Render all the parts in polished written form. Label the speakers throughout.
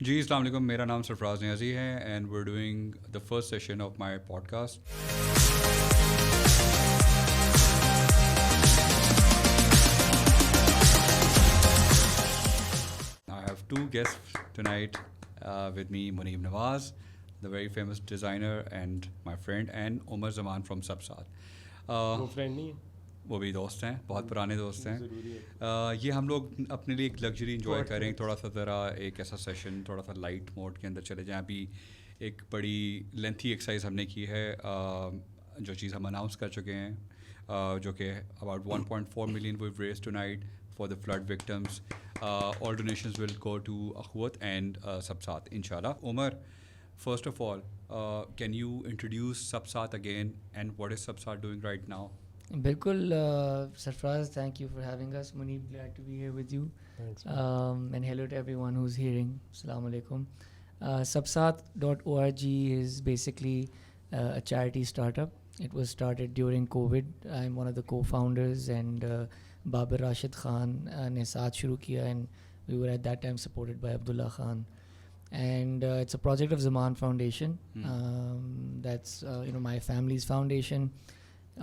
Speaker 1: جی السلام علیکم، میرا نام سرفراز نیازی ہے and we're doing the first session of my podcast. I have two guests tonight with me, Munib Nawaz, the very famous designer, and my friend, and Umar Zaman from Sabsat.
Speaker 2: وہ friend نہیں ہے،
Speaker 1: وہ بھی دوست ہیں، بہت پرانے دوست ہیں.
Speaker 2: ضروری ہے.
Speaker 1: یہ ہم لوگ اپنے لیے ایک لگژری انجوائے کریں، تھوڑا سا ذرا ایک ایسا سیشن تھوڑا سا لائٹ موڈ کے اندر چلے جائیں. ابھی ایک بڑی لینتھی ایکسرسائز ہم نے کی ہے، جو چیز ہم اناؤنس کر چکے ہیں، جو کہ about 1.4 million we've raised tonight for the flood victims. All donations will go to Akhwat and Sabsat, inshallah. Umar, first of all, can you introduce Sabsat again, and what is Sabsat doing right now?
Speaker 3: بالکل سرفراز, thank you for having us. Munib, glad to be here with you.
Speaker 2: Thanks,
Speaker 3: And hello to everyone who's hearing. Assalamu alaikum. Sabsat.org is basically a charity startup. It was started during COVID. I'm one of the co-founders, and Babir Rashid Khan نے ساتھ شروع کیا, and we were at that time supported by Abdullah Khan. And it's a project of Zaman Foundation. That's my family's foundation.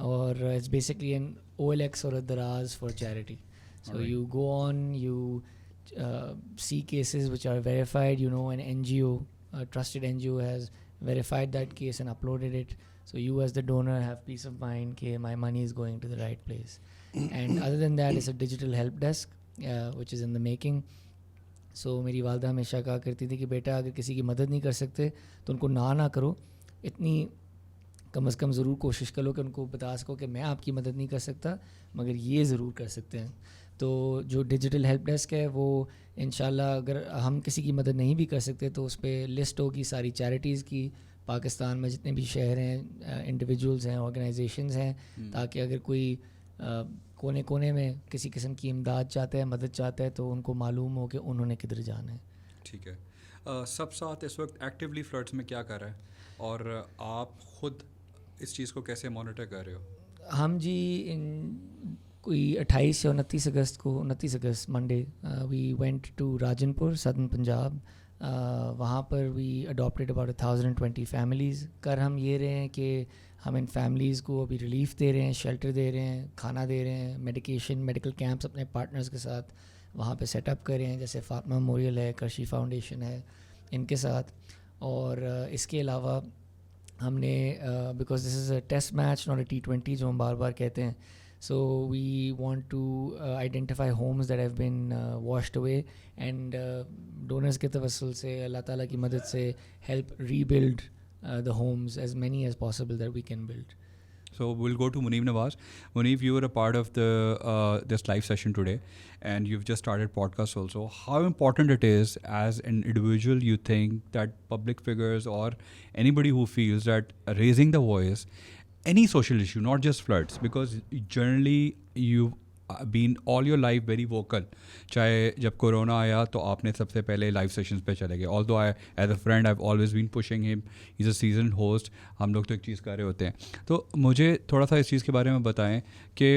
Speaker 3: Or it's basically an OLX or a Daraz for charity. So
Speaker 1: Alright.
Speaker 3: you go on, you see cases which are verified. An NGO, a trusted NGO has verified that case and uploaded it. So you as the donor have peace of mind that my money is going to the right place. And other than that, it's a digital help desk, which is in the making. So میری والدہ ہمیشہ کہا کرتی تھی کہ بیٹا اگر کسی کی مدد نہیں کر سکتے تو ان کو نہ کرو, اتنی کم از کم ضرور کوشش کرو کہ ان کو بتا سکو کہ میں آپ کی مدد نہیں کر سکتا مگر یہ ضرور کر سکتے ہیں. تو جو ڈیجیٹل ہیلپ ڈیسک ہے وہ انشاءاللہ اگر ہم کسی کی مدد نہیں بھی کر سکتے تو اس پہ لسٹ ہوگی ساری چیریٹیز کی, پاکستان میں جتنے بھی شہر ہیں, انڈیویجولز ہیں, آرگنائزیشنز ہیں, تاکہ اگر کوئی کونے کونے میں کسی قسم کی امداد چاہتا ہے, مدد چاہتا ہے, تو ان کو معلوم ہو کہ انہوں نے کدھر جانا ہے.
Speaker 1: ٹھیک ہے. سبسات اس وقت ایکٹیولی فلڈس میں کیا کر رہا ہے, اور آپ خود اس چیز کو کیسے مانیٹر کر رہے ہو؟
Speaker 3: ہم جی کوئی 28 یا 29 اگست Monday we went to Rajanpur, southern Punjab. وہاں پر وی اڈاپٹیڈ اباؤٹ 1020 فیملیز. کر ہم یہ رہے ہیں کہ ہم ان فیملیز کو ابھی ریلیف دے رہے ہیں, شیلٹر دے رہے ہیں, کھانا دے رہے ہیں, میڈیکل کیمپس اپنے پارٹنرز کے ساتھ وہاں پہ سیٹ اپ کر رہے ہیں, جیسے فاطمہ میموریل ہے, کرشی فاؤنڈیشن ہے, ان کے ساتھ. اور اس کے علاوہ ہم نے because this is a test match not a T20 جو ہم بار بار کہتے ہیں, so we want to identify homes that have been washed away, and donors کے توسل سے, اللہ تعالیٰ کی مدد سے, help rebuild the homes as many as possible that we can build.
Speaker 1: So we'll go to Munib Nawaz. Munib, you were a part of the this live session today, and you've just started podcast also. How important it is as an individual, you think, that public figures or anybody who feels that raising the voice, any social issue, not just floods, because generally you've been all your life very vocal. چاہے جب corona آیا تو آپ نے سب سے پہلے live sessions پہ چلے گئے. although I as a friend I've always been pushing him, he's a seasoned host. ہم لوگ تو ایک چیز کر رہے ہوتے ہیں. تو مجھے تھوڑا سا اس چیز کے بارے میں بتائیں کہ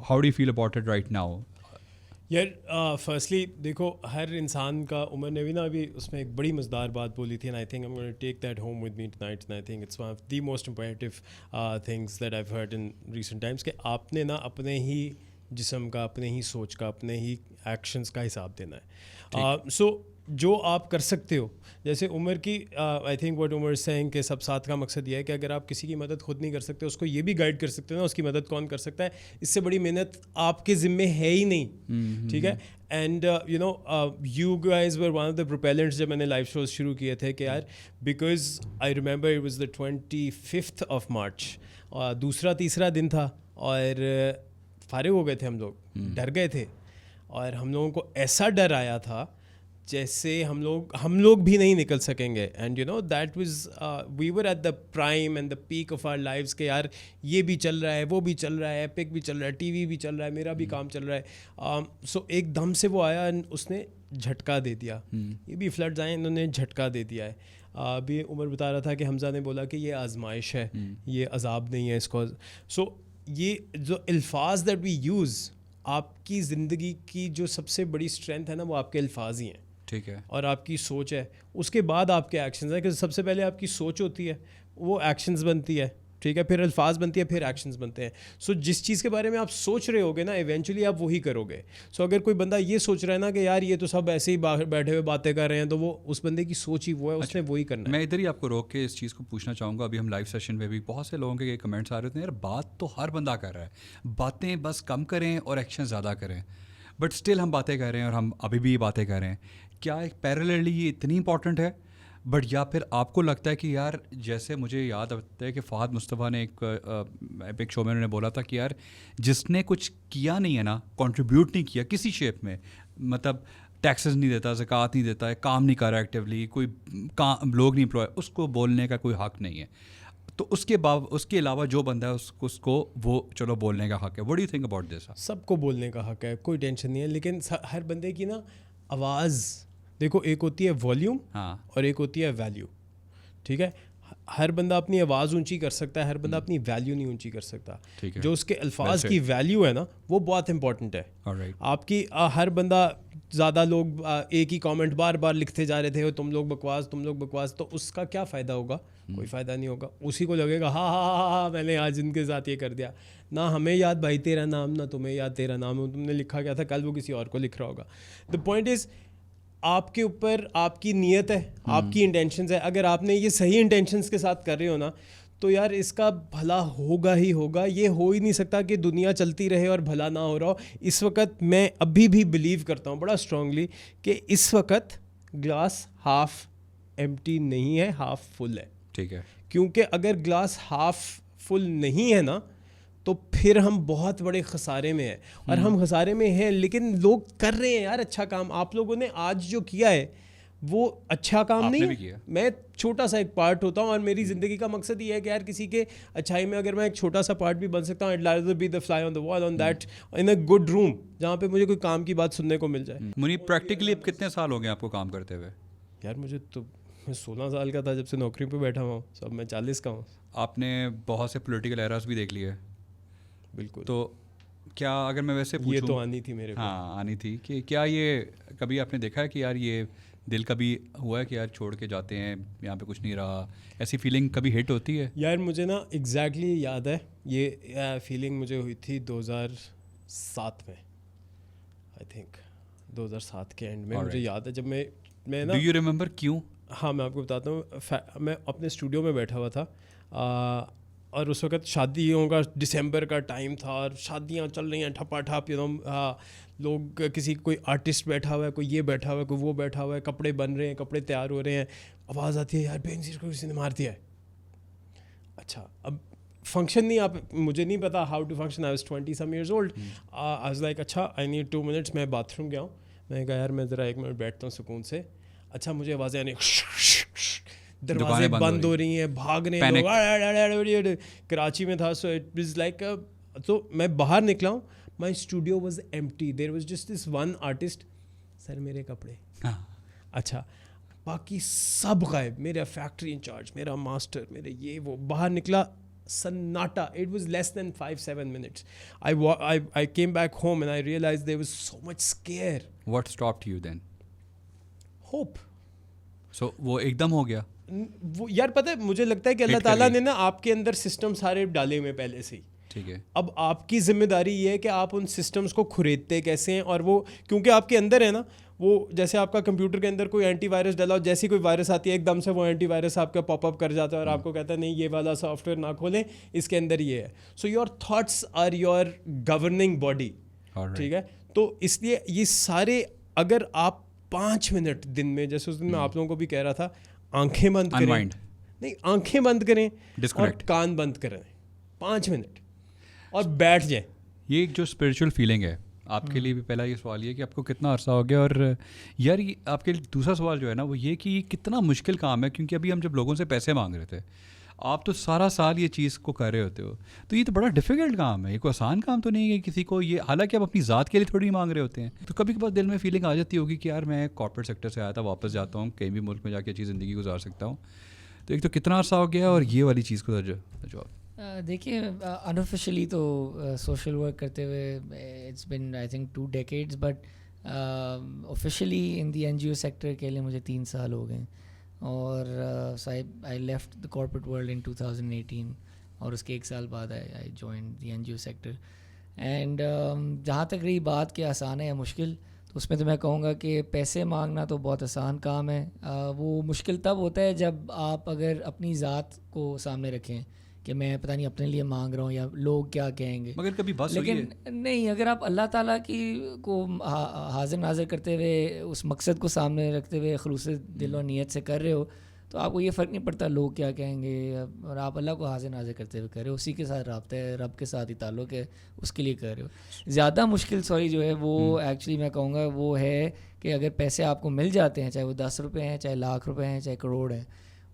Speaker 1: how do you feel about it right now?
Speaker 2: یار فرسٹلی دیکھو, ہر انسان کا, عمر نے بھی نا ابھی اس میں ایک بڑی مزدار بات بولی تھی, and I think I am going to take that home with me tonight, and I think it's one of the most important things that I have heard in recent times, کہ آپ نے نا اپنے ہی جسم کا, اپنے ہی سوچ کا, اپنے ہی ایکشنز کا حساب دینا ہے. سو جو آپ کر سکتے ہو, جیسے عمر کی آئی تھنک واٹ عمر سینگ کہ سب ساتھ کا مقصد یہ ہے کہ اگر آپ کسی کی مدد خود نہیں کر سکتے, اس کو یہ بھی گائیڈ کر سکتے ہو نا اس کی مدد کون کر سکتا ہے. اس سے بڑی محنت آپ کے ذمے ہے ہی نہیں, ٹھیک ہے. And you guys were one of the propellants جب میں نے لائیو شوز شروع کیے تھے, کہ یار because I remember it was the 25th of March, اور دوسرا تیسرا دن تھا, اور فارغ ہو گئے تھے ہم لوگ, ڈر گئے تھے, اور ہم لوگوں کو ایسا ڈر آیا تھا جیسے ہم لوگ بھی نہیں نکل سکیں گے. And that was we were at the prime and the peak of our lives, کہ یار یہ بھی چل رہا ہے, وہ بھی چل رہا ہے, ایپک بھی چل رہا ہے, ٹی وی بھی چل رہا ہے, میرا بھی کام چل رہا ہے. سو ایک دم سے وہ آیا, اس نے جھٹکا دے دیا. یہ بھی فلڈز آئے, انہوں نے جھٹکا دے دیا ہے. ابھی عمر بتا رہا تھا کہ حمزہ نے بولا کہ یہ آزمائش ہے, یہ عذاب نہیں ہے اس کو. سو یہ جو الفاظ دیٹ وی یوز, آپ کی زندگی کی جو سب سے بڑی اسٹرینتھ ہے نا, وہ آپ کے الفاظ ہی ہیں.
Speaker 1: ٹھیک ہے,
Speaker 2: اور آپ کی سوچ ہے, اس کے بعد آپ کے ایکشنز ہیں, کہ سب سے پہلے آپ کی سوچ ہوتی ہے, وہ ایکشنز بنتی ہے, ٹھیک ہے, پھر الفاظ بنتی ہے, پھر ایکشنز بنتے ہیں. سو جس چیز کے بارے میں آپ سوچ رہے ہوگے نا ایونچولی آپ وہی کرو گے. سو اگر کوئی بندہ یہ سوچ رہا ہے نا کہ یار یہ تو سب ایسے ہی بیٹھے ہوئے باتیں کر رہے ہیں, تو وہ اس بندے کی سوچ ہی وہ ہے, اس نے وہی کرنا ہے.
Speaker 1: میں ادھر ہی آپ کو روک کے اس چیز کو پوچھنا چاہوں گا. ابھی ہم لائیو سیشن میں بھی بہت سے لوگوں کے یہ کمنٹس آ رہے تھے, یار بات تو ہر بندہ کر رہا ہے, باتیں بس کم کریں اور ایکشن زیادہ کریں, بٹ اسٹل ہم باتیں کر رہے ہیں اور ہم ابھی بھی باتیں کر رہے ہیں. کیا ایک پیرللی یہ اتنی امپورٹنٹ ہے, بٹ یا پھر آپ کو لگتا ہے کہ یار جیسے مجھے یاد آتا ہے کہ فہد مصطفیٰ نے ایک شو میں انہوں نے بولا تھا کہ یار جس نے کچھ کیا نہیں ہے نا, کنٹریبیوٹ نہیں کیا کسی شیپ میں, مطلب ٹیکسز نہیں دیتا, زکوٰۃ نہیں دیتا ہے, کام نہیں کر رہا ایکٹیولی, کوئی لوگ نہیں امپلوائے, اس کو بولنے کا کوئی حق نہیں ہے. تو اس کے علاوہ جو بندہ ہے اس کو وہ چلو بولنے کا حق ہے. What do you think about this?
Speaker 2: سب کو بولنے کا حق ہے, کوئی ٹینشن نہیں ہے, لیکن ہر بندے کی نا آواز دیکھو, ایک ہوتی ہے والیوم اور ایک ہوتی ہے ویلیو, ٹھیک ہے. ہر بندہ اپنی آواز اونچی کر سکتا ہے, ہر بندہ اپنی ویلیو نہیں اونچی کر سکتا. جو اس کے الفاظ کی ویلیو ہے نا وہ بہت امپورٹنٹ ہے. آپ کی ہر بندہ, زیادہ لوگ ایک ہی کامنٹ بار بار لکھتے جا رہے تھے, تم لوگ بکواس, تو اس کا کیا فائدہ ہوگا؟ کوئی فائدہ نہیں ہوگا. اسی کو لگے گا ہاں ہاں ہاں ہاں میں نے آج ان کے ساتھ یہ کر دیا. نہ ہمیں یاد بھائی تیرا نام, نہ تمہیں یاد تیرا نام, تم نے لکھا کیا تھا کل, وہ کسی اور کو لکھ رہا ہوگا. دا پوائنٹ از آپ کے اوپر آپ کی نیت ہے, آپ کی انٹینشنز ہے. اگر آپ نے یہ صحیح انٹینشنز کے ساتھ کر رہے ہو نا, تو یار اس کا بھلا ہوگا ہی ہوگا. یہ ہو ہی نہیں سکتا کہ دنیا چلتی رہے اور بھلا نہ ہو رہا ہو. اس وقت میں ابھی بھی بلیو کرتا ہوں بڑا اسٹرانگلی کہ اس وقت گلاس ہاف ایمٹی نہیں ہے, ہاف فل ہے.
Speaker 1: ٹھیک ہے,
Speaker 2: کیونکہ اگر گلاس ہاف فل نہیں ہے نا, تو پھر ہم بہت بڑے خسارے میں ہیں. اور ہم خسارے میں ہیں, لیکن لوگ کر رہے ہیں یار اچھا کام. آپ لوگوں نے آج جو کیا ہے وہ اچھا کام نہیں ہے. میں چھوٹا سا ایک پارٹ ہوتا ہوں, اور میری زندگی کا مقصد یہ ہے کہ یار کسی کے اچھائی میں اگر میں ایک چھوٹا سا پارٹ بھی بن سکتا ہوں, I'd rather be the fly on the wall on that in a good room, جہاں پہ مجھے کوئی کام کی بات سننے کو مل جائے.
Speaker 1: منیب پریکٹیکلی اب کتنے سال ہو گئے آپ کو کام کرتے ہوئے؟
Speaker 2: یار مجھے تو میں 16 سال کا تھا جب سے نوکری پہ بیٹھا ہوا ہوں, سب میں 40 کا ہوں.
Speaker 1: آپ نے بہت سے پولیٹیکل ایراز بھی دیکھ لیے.
Speaker 2: بالکل.
Speaker 1: تو کیا اگر میں ویسے پوچھوں,
Speaker 2: یہ تو آنی تھی میرے کو.
Speaker 1: ہاں آنی تھی, کہ کیا یہ کبھی آپ نے دیکھا ہے کہ یار یہ دل کبھی ہوا ہے کہ یار چھوڑ کے جاتے ہیں, یہاں پہ کچھ نہیں رہا, ایسی فیلنگ کبھی ہٹ ہوتی ہے؟
Speaker 2: یار مجھے نا ایگزیکٹلی یاد ہے, یہ فیلنگ مجھے ہوئی تھی 2007 میں, آئی تھنک 2007 کے اینڈ میں. مجھے یاد ہے جب میں نا,
Speaker 1: ڈو یو ریممبر کیوں؟
Speaker 2: ہاں میں آپ کو بتاتا ہوں. میں اپنے اسٹوڈیو میں بیٹھا ہوا تھا, اور اس وقت شادیوں کا دسمبر کا ٹائم تھا, اور شادیاں چل رہی ہیں ٹھپا ٹھپ, لوگ کسی کوئی آرٹسٹ بیٹھا ہوا ہے, کوئی یہ بیٹھا ہوا ہے, کوئی وہ بیٹھا ہوا ہے, کپڑے بن رہے ہیں, کپڑے تیار ہو رہے ہیں, آواز آتی ہے یار بینظیر کو کسی نے مار دیا ہے. اچھا اب فنکشن نہیں, آپ مجھے نہیں پتا how to function, I was 20 some years old. I was like اچھا آئی نیڈ 2 minutes, میں باتھ روم گیا ہوں, میں نے کہا یار میں ذرا 1 منٹ بیٹھتا ہوں سکون سے. اچھا مجھے آوازیں آنے, دروازے بند ہو رہی ہیں, بھاگ رہے ہیں. کراچی میں تھا, سو اٹ واز لائک, تو میں باہر نکلا ہوں, my studio was empty, there was just this one artist. سر میرے کپڑے, اچھا باقی سب غائب, میرا فیکٹری انچارج, میرا ماسٹر, میرے یہ وہ. باہر نکلا سناٹا. It was less than 5-7 minutes. I came back home and I realized there was so much scare.
Speaker 1: What stopped you then?
Speaker 2: Hope.
Speaker 1: So وہ ایک دم ہو گیا.
Speaker 2: وہ یار پتہ ہے مجھے لگتا ہے کہ اللہ تعالیٰ نے نا آپ کے اندر سسٹم سارے ڈالے ہوئے پہلے سے ہی.
Speaker 1: ٹھیک ہے.
Speaker 2: اب آپ کی ذمہ داری یہ ہے کہ آپ ان سسٹمز کو کھریدتے کیسے ہیں, اور وہ کیونکہ آپ کے اندر ہے نا, وہ جیسے آپ کا کمپیوٹر کے اندر کوئی اینٹی وائرس ڈالا, جیسی کوئی وائرس آتی ہے ایک دم سے وہ اینٹی وائرس آپ کا پاپ اپ کر جاتا ہے, اور آپ کو کہتا ہے نہیں یہ والا سافٹ ویئر نہ کھولیں, اس کے اندر یہ ہے. So your thoughts are your governing body. ٹھیک ہے, تو اس لیے یہ سارے, اگر آپ 5 منٹ دن میں, جیسے اس دن میں آپ لوگوں کو بھی کہہ رہا تھا, آنکھیں بند کریں, نہیں آنکھیں بند کریں اور کان بند کریں 5 منٹ اور بیٹھ جائیں.
Speaker 1: یہ ایک جو اسپرچل فیلنگ ہے آپ کے لیے بھی, پہلا یہ سوال یہ کہ آپ کو کتنا عرصہ ہو گیا, اور یار آپ کے دوسرا سوال جو ہے نا وہ یہ کہ یہ کتنا مشکل کام ہے, کیونکہ ابھی ہم جب لوگوں سے پیسے مانگ رہے تھے, آپ تو سارا سال یہ چیز کو کر رہے ہوتے ہو, تو یہ تو بڑا ڈیفیکلٹ کام ہے, یہ کوئی آسان کام تو نہیں ہے کسی کو یہ, حالانکہ آپ اپنی ذات کے لیے تھوڑی مانگ رہے ہوتے ہیں. تو کبھی کبھار دل میں فیلنگ آ جاتی ہوگی کہ یار میں کارپوریٹ سیکٹر سے آیا تھا, واپس جاتا ہوں, کہیں بھی ملک میں جا کے اچھی زندگی گزار سکتا ہوں. تو ایک تو کتنا عرصہ ہو گیا, اور یہ والی چیز کو جواب.
Speaker 3: دیکھیے انآفیشلی تو سوشل ورک کرتے ہوئے it's been I think 2 decades, but officially in the N G O sector کے لیے مجھے 3 سال ہو گئے اور I left the corporate world in 2018 اور اس کے 1 سال بعد I join the N G O sector. And جہاں تک رہی بات کہ آسان ہے یا مشکل, تو اس میں تو میں کہوں گا کہ پیسے مانگنا تو بہت آسان کام ہے. وہ مشکل تب ہوتا ہے جب آپ اگر اپنی ذات کو سامنے رکھیں کہ میں پتہ نہیں اپنے لیے مانگ رہا ہوں یا لوگ کیا کہیں گے.
Speaker 1: مگر کبھی بس
Speaker 3: لیکن نہیں, اگر آپ اللہ تعالیٰ کی کو حاضر ناظر کرتے ہوئے اس مقصد کو سامنے رکھتے ہوئے خلوص دل و نیت سے کر رہے ہو تو آپ کو یہ فرق نہیں پڑتا لوگ کیا کہیں گے, اور آپ اللہ کو حاضر ناظر کرتے ہوئے کر رہے ہو, اسی کے ساتھ رابطہ ہے, رب کے ساتھ ہی تعلق ہے, اس کے لیے کر رہے ہو. زیادہ مشکل جو ہے وہ ایکچولی میں کہوں گا وہ ہے کہ اگر پیسے آپ کو مل جاتے ہیں, چاہے وہ 10 روپے ہیں, چاہے لاکھ روپے ہیں, چاہے کروڑ ہیں,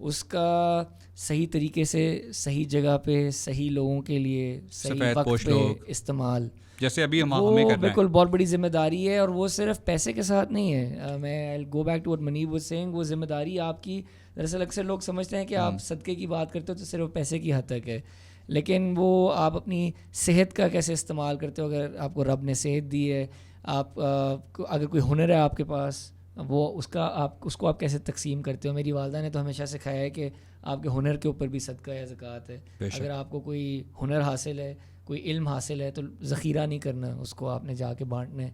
Speaker 3: اس کا صحیح طریقے سے صحیح جگہ پہ صحیح لوگوں کے لیے صحیح وقت پہ استعمال,
Speaker 1: جیسے ابھی ہمیں
Speaker 3: وہ بالکل بہت بڑی ذمہ داری ہے. اور وہ صرف پیسے کے ساتھ نہیں ہے. میں go back to what Muneeb was saying, وہ ذمہ داری آپ کی, دراصل اکثر لوگ سمجھتے ہیں کہ آپ صدقے کی بات کرتے ہو تو صرف پیسے کی حد تک ہے, لیکن وہ آپ اپنی صحت کا کیسے استعمال کرتے ہو. اگر آپ کو رب نے صحت دی ہے, آپ اگر کوئی ہنر ہے آپ کے پاس, وہ اس کو آپ کیسے تقسیم کرتے ہو. میری والدہ نے تو ہمیشہ سکھایا ہے کہ آپ کے ہنر کے اوپر بھی صدقہ یا زکوٰۃ ہے. اگر آپ کو کوئی ہنر حاصل ہے, کوئی علم حاصل ہے, تو ذخیرہ نہیں کرنا, اس کو آپ نے جا کے بانٹنا ہے.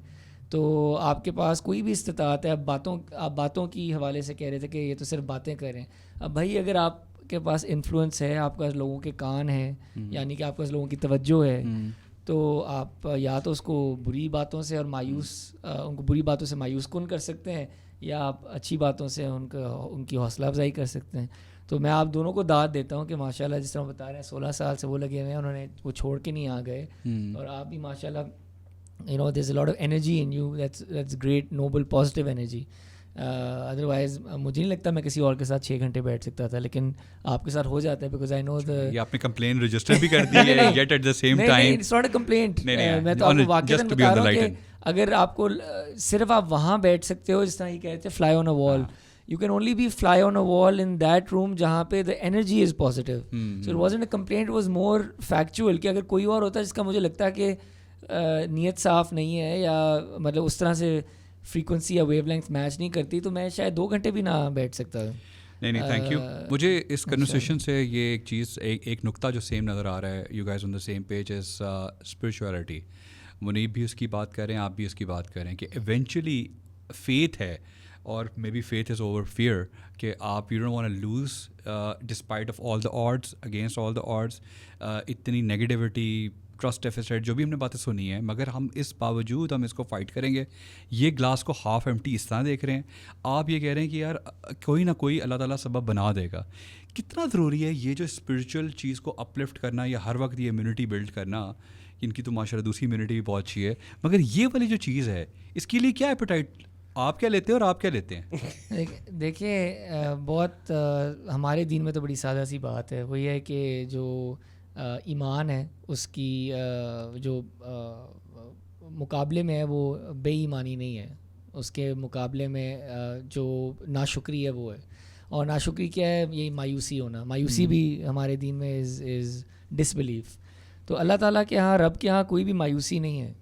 Speaker 3: تو آپ کے پاس کوئی بھی استطاعت ہے. آپ باتوں کی حوالے سے کہہ رہے تھے کہ یہ تو صرف باتیں کر رہے ہیں. اب بھائی اگر آپ کے پاس انفلوئنس ہے, آپ کے پاس لوگوں کے کان ہیں, یعنی کہ آپ کے پاس لوگوں کی توجہ ہے, تو آپ یا تو اس کو بری باتوں سے اور ان کو بری باتوں سے مایوس کن کر سکتے ہیں, یا آپ اچھی باتوں سے ان کی حوصلہ افزائی کر سکتے ہیں. تو میں آپ دونوں کو داد دیتا ہوں کہ ماشاءاللہ جس طرح بتا رہے ہیں 16 سال سے وہ لگے ہوئے ہیں, انہوں نے وہ چھوڑ کے نہیں آ گئے, اور آپ بھی ماشاءاللہ there's a lot of energy in you, that's great, noble, positive energy. Otherwise مجھے نہیں لگتا میں کسی اور کے ساتھ 6 گھنٹے بیٹھ سکتا تھا, لیکن آپ کے ساتھ ہو جاتا ہے بیکاز آئی نو
Speaker 1: یہ آپ نے کمپلین رجسٹر بھی کر دی ہے yet at the same time
Speaker 3: it's not a complaint. میں تو آپ کو واقعاً بتا رہا ہوں کہ اگر آپ کو صرف آپ وہاں بیٹھ سکتے ہو, جس طرح یہ کہتے ہیں فلائی آن اے وال, you can only be fly on a wall in that room جہاں پہ the energy is positive. So it wasn't a complaint, it was more factual کہ اگر کوئی اور ہوتا جس کا مجھے لگتا ہے کہ نیت صاف نہیں ہے یا مطلب اس طرح سے فریکوینسی یا ویو لینتھ میچ نہیں کرتی, تو میں شاید 2 گھنٹے بھی نہ بیٹھ سکتا.
Speaker 1: نہیں تھینک یو. مجھے اس کنورسیشن سے یہ ایک چیز ایک نقطہ جو سیم نظر آ رہا ہے, you guys on the same page, is spirituality. Muneeb بھی اس کی بات کر رہے ہیں, آپ بھی اس کی بات کر رہے ہیں کہ ایونچولی فیتھ ہے, اور may be faith is over fear, کہ آپ you don't want to lose despite of all the odds, against all the odds. اتنی نیگیٹیوٹی, ٹرسٹ ڈیفیسٹ, جو بھی ہم نے باتیں سنی ہیں, مگر ہم اس باوجود ہم اس کو فائٹ کریں گے. یہ گلاس کو ہاف ایمٹی اس طرح دیکھ رہے ہیں, آپ یہ کہہ رہے ہیں کہ یار کوئی نہ کوئی اللہ تعالیٰ سبب بنا دے گا. کتنا ضروری ہے یہ جو اسپرچل چیز کو اپلفٹ کرنا, یا ہر وقت یہ امیونٹی بلڈ کرنا. ان کی تو ماشاء اللہ دوسری امیونٹی بھی بہت اچھی ہے, مگر یہ والی جو چیز ہے اس کے لیے کیا ایپیٹائٹ, آپ کیا لیتے ہیں اور آپ کیا لیتے ہیں؟
Speaker 3: دیکھیں بہت ہمارے دین میں تو بڑی سادہ سی بات ہے, وہ یہ ہے کہ جو ایمان ہے اس کی جو مقابلے میں ہے وہ بے ایمانی نہیں ہے, اس کے مقابلے میں جو ناشکری ہے وہ ہے. اور ناشکری کیا ہے؟ یہ مایوسی ہونا. مایوسی بھی ہمارے دین میں از ڈس بلیف. تو اللہ تعالیٰ کے ہاں, رب کے ہاں کوئی بھی مایوسی نہیں ہے.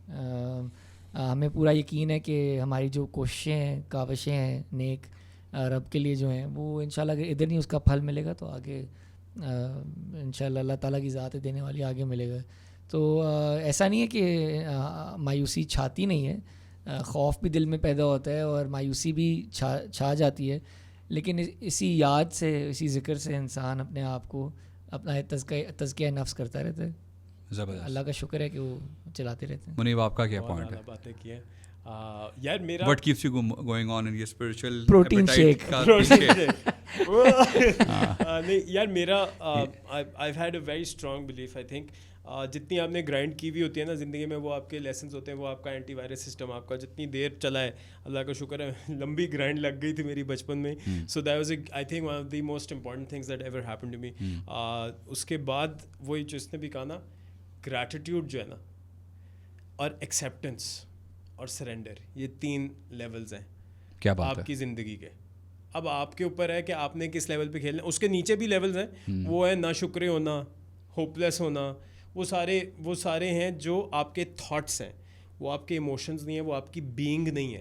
Speaker 3: ہمیں پورا یقین ہے کہ ہماری جو کوششیں ہیں, کاوشیں ہیں نیک رب کے لیے جو ہیں, وہ انشاءاللہ اگر ادھر نہیں اس کا پھل ملے گا تو آگے انشاءاللہ اللہ تعالیٰ کی ذات دینے والی آگے ملے گا. تو ایسا نہیں ہے کہ مایوسی چھاتی نہیں ہے, خوف بھی دل میں پیدا ہوتا ہے اور مایوسی بھی چھا جاتی ہے, لیکن اسی یاد سے, اسی ذکر سے انسان اپنے آپ کو اپنا تزکیہ نفس کرتا رہتا ہے. اللہ کا شکر ہے کہ وہ چلاتے رہتے ہیں.
Speaker 1: منیب آپ کا کیا پوائنٹ ہے؟
Speaker 2: باتیں کی ہیں یار, میرا
Speaker 1: what keeps you going on in your spiritual
Speaker 3: protein shake.
Speaker 2: نہیں یار, میرا I've had a very strong belief, I think جتنی آپ نے گرائنڈ کی ہوئی ہوتی ہے نا زندگی میں, وہ آپ کے لیسنس ہوتے ہیں, وہ آپ کا اینٹی وائرس سسٹم آپ کا جتنی دیر چلا ہے, اللہ کا شکر ہے لمبی گرائنڈ لگ گئی تھی میری بچپن میں. So that was I think one of the most important things that ever happen to me. اس کے بعد وہی جو اس نے بھی کہا نا, گریٹیٹیوڈ جو ہے نا, اور ایکسیپٹنس اور سرینڈر, یہ 3 لیولز ہیں
Speaker 1: کیا بات
Speaker 2: آپ کی زندگی کے. اب آپ کے اوپر ہے کہ آپ نے کس لیول پہ کھیلنا ہے. اس کے نیچے بھی لیولز ہیں, وہ ہے ناشکرے ہونا, ہوپ لیس ہونا, وہ سارے ہیں جو آپ کے تھاٹس ہیں, وہ آپ کے ایموشنز نہیں ہیں, وہ آپ کی بینگ نہیں ہے.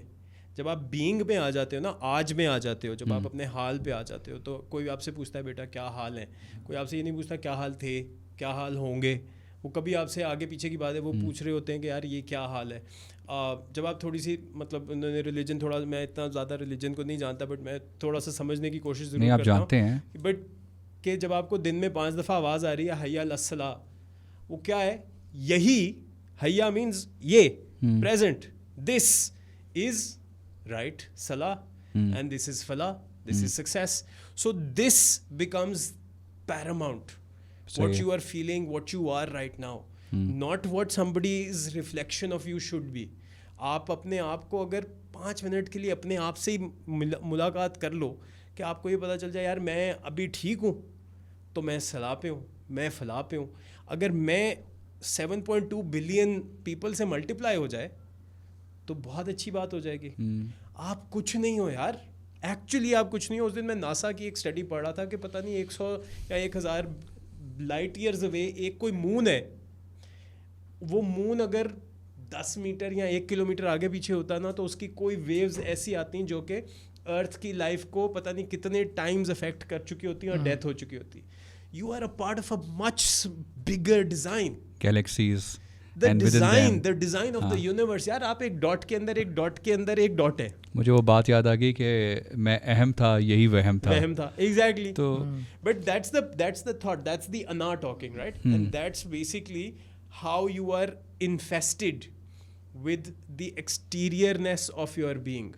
Speaker 2: جب آپ بینگ میں آ جاتے ہو نا, آج میں آ جاتے ہو, جب آپ اپنے حال پہ آ جاتے ہو, تو کوئی آپ سے پوچھتا ہے بیٹا کیا حال ہے, کوئی آپ سے یہ نہیں پوچھتا کیا حال تھے, کیا حال ہوں گے. وہ کبھی آپ سے آگے پیچھے کی بات ہے وہ پوچھ رہے ہوتے ہیں کہ یار یہ کیا حال ہے. جب آپ تھوڑی سی مطلب انہوں نے ریلیجن تھوڑا, میں اتنا زیادہ ریلیجن کو نہیں جانتا بٹ میں تھوڑا سا سمجھنے کی کوشش ضرور کرتا ہوں, بٹ کہ جب آپ کو دن میں 5 دفعہ آواز آ رہی ہے حی علی الصلاۃ, وہ کیا ہے, یہی حیا مینز یہ پریزنٹ, دس از رائٹ صلاح اینڈ دس از فلاح, this is success. So this becomes paramount, what you are feeling, what you are right now, not what somebody's reflection of you should be. آپ اپنے آپ کو اگر 5 minute کے لیے اپنے آپ سے ہی ملاقات کر لو کہ آپ کو یہ پتہ چل جائے یار میں ابھی ٹھیک ہوں تو میں صلاح پہ ہوں, میں فلاح پہ ہوں. اگر میں 7.2 بلین پیپل سے ملٹیپلائی ہو جائے تو بہت اچھی بات ہو جائے گی. آپ کچھ نہیں ہو یار, ایکچولی آپ کچھ نہیں ہو. اس دن میں ناسا کی ایک اسٹڈی پڑھ رہا تھا کہ پتہ نہیں 100 یا 1000 لائٹ ایئرز اوے ایک کوئی مون ہے, وہ مون اگر 10 میٹر یا 1 کلومیٹر آگے پیچھے ہوتا نا تو اس کی کوئی ویوز ایسی آتی ہیں جو کہ ارتھ کی لائف کو پتہ نہیں کتنے ٹائمز افیکٹ کر چکی ہوتی ہیں اور ڈیتھ ہو چکی ہوتی. You are a part of a much bigger design,
Speaker 1: galaxies,
Speaker 2: the design of the universe. یار آپ ایک ڈاٹ کے اندر ایک ڈاٹ ہے.
Speaker 1: مجھے وہ بات یاد آ گئی کہ میں اہم تھا, یہی وہم تھا.
Speaker 2: ایگزیکٹلی.
Speaker 1: تو
Speaker 2: but that's the thought, that's the ana talking, right? And that's basically how you are infested with the exteriorness of your being.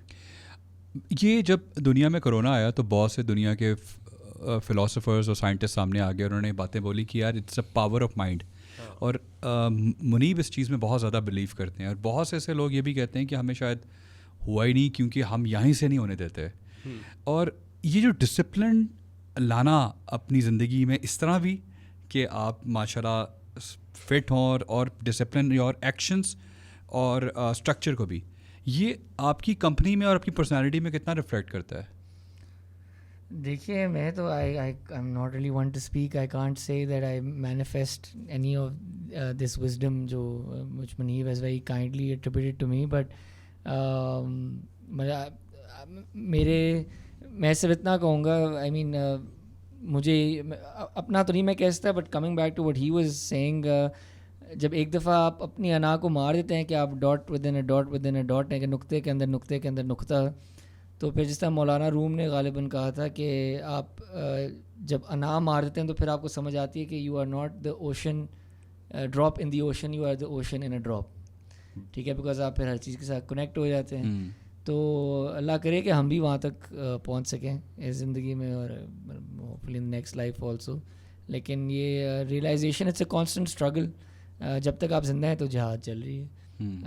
Speaker 1: یہ جب دنیا میں کرونا آیا تو بہت سے دنیا کے فلاسفرز اور سائنٹسٹ سامنے آ گئے, انہوں نے باتیں بولی کہ یار it's a power of mind. اور منیب اس چیز میں بہت زیادہ بلیو کرتے ہیں, اور بہت سے ایسے لوگ یہ بھی کہتے ہیں کہ ہمیں شاید ہوا ہی نہیں کیونکہ ہم یہیں سے نہیں ہونے دیتے. اور یہ جو ڈسپلن لانا اپنی زندگی میں اس طرح بھی کہ آپ ماشاء اللہ فٹ ہوں, اور ڈسپلن یور ایکشنس اور اسٹرکچر کو بھی, یہ آپ کی کمپنی میں اور آپ کی پرسنالٹی میں کتنا ریفلیکٹ کرتا ہے؟
Speaker 3: دیکھیے میں تو I am not really want to speak, I can't say that I manifest any of this wisdom جو which Muneeb has very kindly attributed to me. But میں صرف اتنا کہوں گا, آئی مین مجھے اپنا تو نہیں میں کہہ سکتا, but coming back to what he was saying, جب ایک دفعہ آپ اپنی انا کو مار دیتے ہیں کہ آپ dot with in a dot with in a dot ہیں کہ نقطے کے اندر نقطے کے اندر نقطہ, تو پھر جس طرح مولانا روم نے غالباً کہا تھا کہ آپ جب انا مار دیتے ہیں تو پھر آپ کو سمجھ آتی ہے کہ you are not the ocean drop in the ocean, you are the ocean in a drop. ٹھیک ہے, بیکاز آپ پھر ہر چیز کے ساتھ کنیکٹ ہو جاتے ہیں. تو اللہ کرے کہ ہم بھی وہاں تک پہنچ سکیں اس زندگی میں, اور hopefully in next life also. لیکن یہ realisation it's a constant struggle, جب تک آپ زندہ ہیں تو جہاد چل رہی ہے.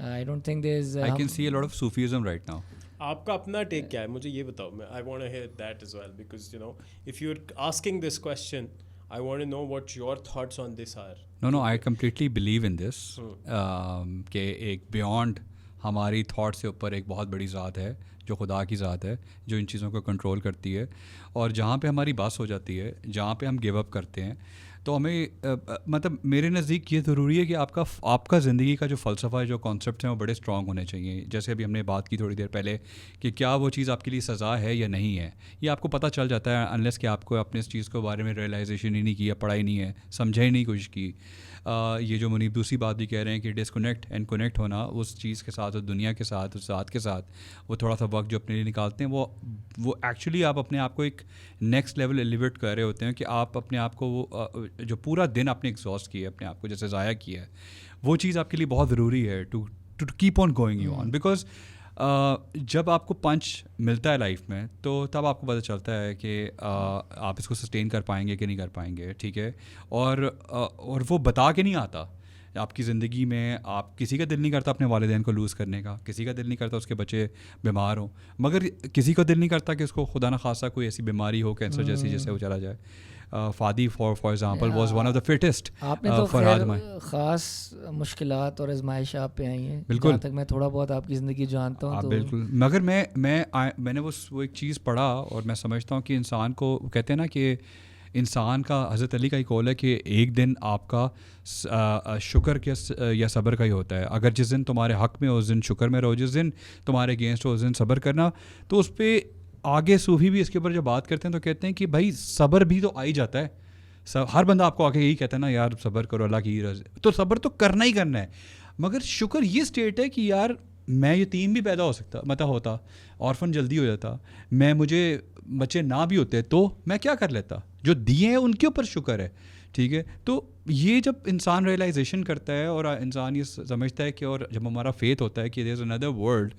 Speaker 3: I don't think there is,
Speaker 1: I can see a lot of Sufism right now.
Speaker 2: آپ کا اپنا ٹیک کیا ہے مجھے یہ بتاؤ. میں I want to hear that as well, because you know if you are asking this question I want to know what your thoughts on this are.
Speaker 1: No, I completely believe in this. کہ ایک beyond ہماری thought سے اوپر ایک بہت بڑی ذات ہے جو خدا کی ذات ہے, جو ان چیزوں کو کنٹرول کرتی ہے. اور جہاں پہ ہماری بس ہو جاتی ہے, جہاں پہ ہم گیو اپ کرتے ہیں, تو ہمیں مطلب میرے نزدیک یہ ضروری ہے کہ آپ کا زندگی کا جو فلسفہ ہے, جو کانسیپٹس ہیں, وہ بڑے اسٹرانگ ہونے چاہیے. جیسے ابھی ہم نے بات کی تھوڑی دیر پہلے کہ کیا وہ چیز آپ کے لیے سزا ہے یا نہیں ہے, یہ آپ کو پتہ چل جاتا ہے انلیس کہ آپ کو اپنے اس چیز کے بارے میں ریئلائزیشن ہی نہیں کی, پڑھائی نہیں ہے, سمجھا ہی نہیں کوشش کی. یہ جو منیب دوسری بات بھی کہہ رہے ہیں کہ ڈسکنیکٹ اینڈ کنیکٹ ہونا اس چیز کے ساتھ, اس دنیا کے ساتھ, اس ذات کے ساتھ, وہ تھوڑا سا وقت جو اپنے لیے نکالتے ہیں, وہ ایکچولی آپ اپنے آپ کو ایک نیکسٹ لیول ایلیویٹ کر رہے ہوتے ہیں کہ آپ اپنے آپ کو وہ جو پورا دن آپ نے ایگزاسٹ کیا ہے, اپنے آپ کو جیسے ضائع کیا ہے, وہ چیز آپ کے لیے بہت ضروری ہے to keep on going you on. Because جب آپ کو پنچ ملتا ہے لائف میں تو تب آپ کو پتہ چلتا ہے کہ آپ اس کو سسٹین کر پائیں گے کہ نہیں کر پائیں گے. ٹھیک ہے, اور وہ بتا کے نہیں آتا آپ کی زندگی میں. آپ کسی کا دل نہیں کرتا اپنے والدین کو لوز کرنے کا, کسی کا دل نہیں کرتا اس کے بچے بیمار ہوں, مگر کسی کا دل نہیں کرتا کہ اس کو خدا نخواستہ کوئی ایسی بیماری ہو, کینسر جیسی, جیسے وہ چلا جائے. Fadi for example was one of the fittest.
Speaker 3: آپ نے تو خیر خاص مشکلات اور آزمائش آپ پہ آئی ہیں, جہاں تک میں تھوڑا بہت آپ کی زندگی جانتا ہوں.
Speaker 1: بالکل, مگر میں نے وہ ایک چیز پڑھا اور میں سمجھتا ہوں کہ انسان کو کہتے ہیں نا کہ انسان کا حضرت علی کا ہی قول ہے کہ ایک دن آپ کا شکر کے یا صبر کا ہی ہوتا ہے. اگر جس دن تمہارے حق میں ہو اس دن شکر میں رہو, جس دن تمہارے اگینسٹ ہو اس دن صبر کرنا. تو اس پہ آگے صوفی بھی اس کے اوپر جب بات کرتے ہیں تو کہتے ہیں کہ بھائی صبر بھی تو آ ہی جاتا ہے. ہر بندہ آپ کو آ کے یہی کہتا ہے نا یار صبر کرو اللہ کی رضا, تو صبر تو کرنا ہی کرنا ہے. مگر شکر یہ اسٹیٹ ہے کہ یار میں یتیم بھی پیدا ہو سکتا مطلب ہوتا, آرفن جلدی ہو جاتا, مجھے بچے نہ بھی ہوتے تو میں کیا کر لیتا, جو دیے ہیں ان کے اوپر شکر ہے. ٹھیک ہے, تو یہ جب انسان ریئلائزیشن کرتا ہے اور انسان یہ سمجھتا ہے کہ, اور جب ہمارا فیتھ ہوتا ہے کہ دیر از اندر ورلڈ,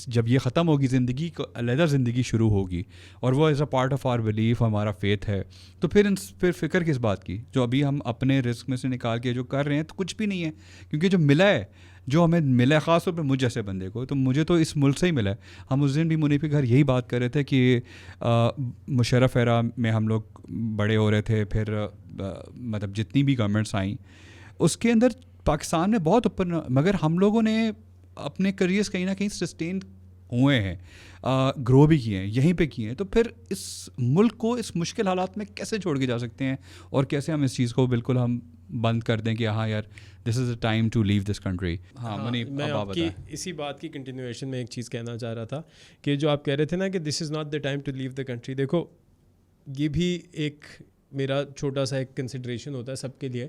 Speaker 1: جب یہ ختم ہوگی زندگی کو علیحدہ زندگی شروع ہوگی اور وہ as a part of our belief ہمارا فیتھ ہے, تو پھر فکر کس بات کی. جو ابھی ہم اپنے رزق میں سے نکال کے جو کر رہے ہیں تو کچھ بھی نہیں ہے, کیونکہ جو ملا ہے, جو ہمیں ملا ہے خاص طور پہ مجھ جیسے بندے کو, تو مجھے تو اس ملک سے ہی ملا ہے. ہم اس دن بھی منیف کے گھر یہی بات کر رہے تھے کہ مشرف ایرا میں ہم لوگ بڑے ہو رہے تھے, پھر مطلب جتنی بھی گورنمنٹس آئیں اس کے اندر پاکستان میں بہت اوپر, مگر ہم لوگوں نے اپنے کریئرس کہیں نہ کہیں سسٹین ہوئے ہیں, گرو بھی کیے ہیں, یہیں پہ کیے ہیں. تو پھر اس ملک کو اس مشکل حالات میں کیسے چھوڑ کے جا سکتے ہیں, اور کیسے ہم اس چیز کو بالکل ہم بند کر دیں کہ ہاں یار this is a time to leave this country. ہاں منیف,
Speaker 2: میں آپ کی اسی بات کی کنٹینیویشن میں ایک چیز کہنا چاہ رہا تھا کہ جو آپ کہہ رہے تھے نا کہ this is not the time to leave the country. دیکھو یہ بھی ایک میرا چھوٹا سا ایک کنسیڈریشن ہوتا ہے سب کے لیے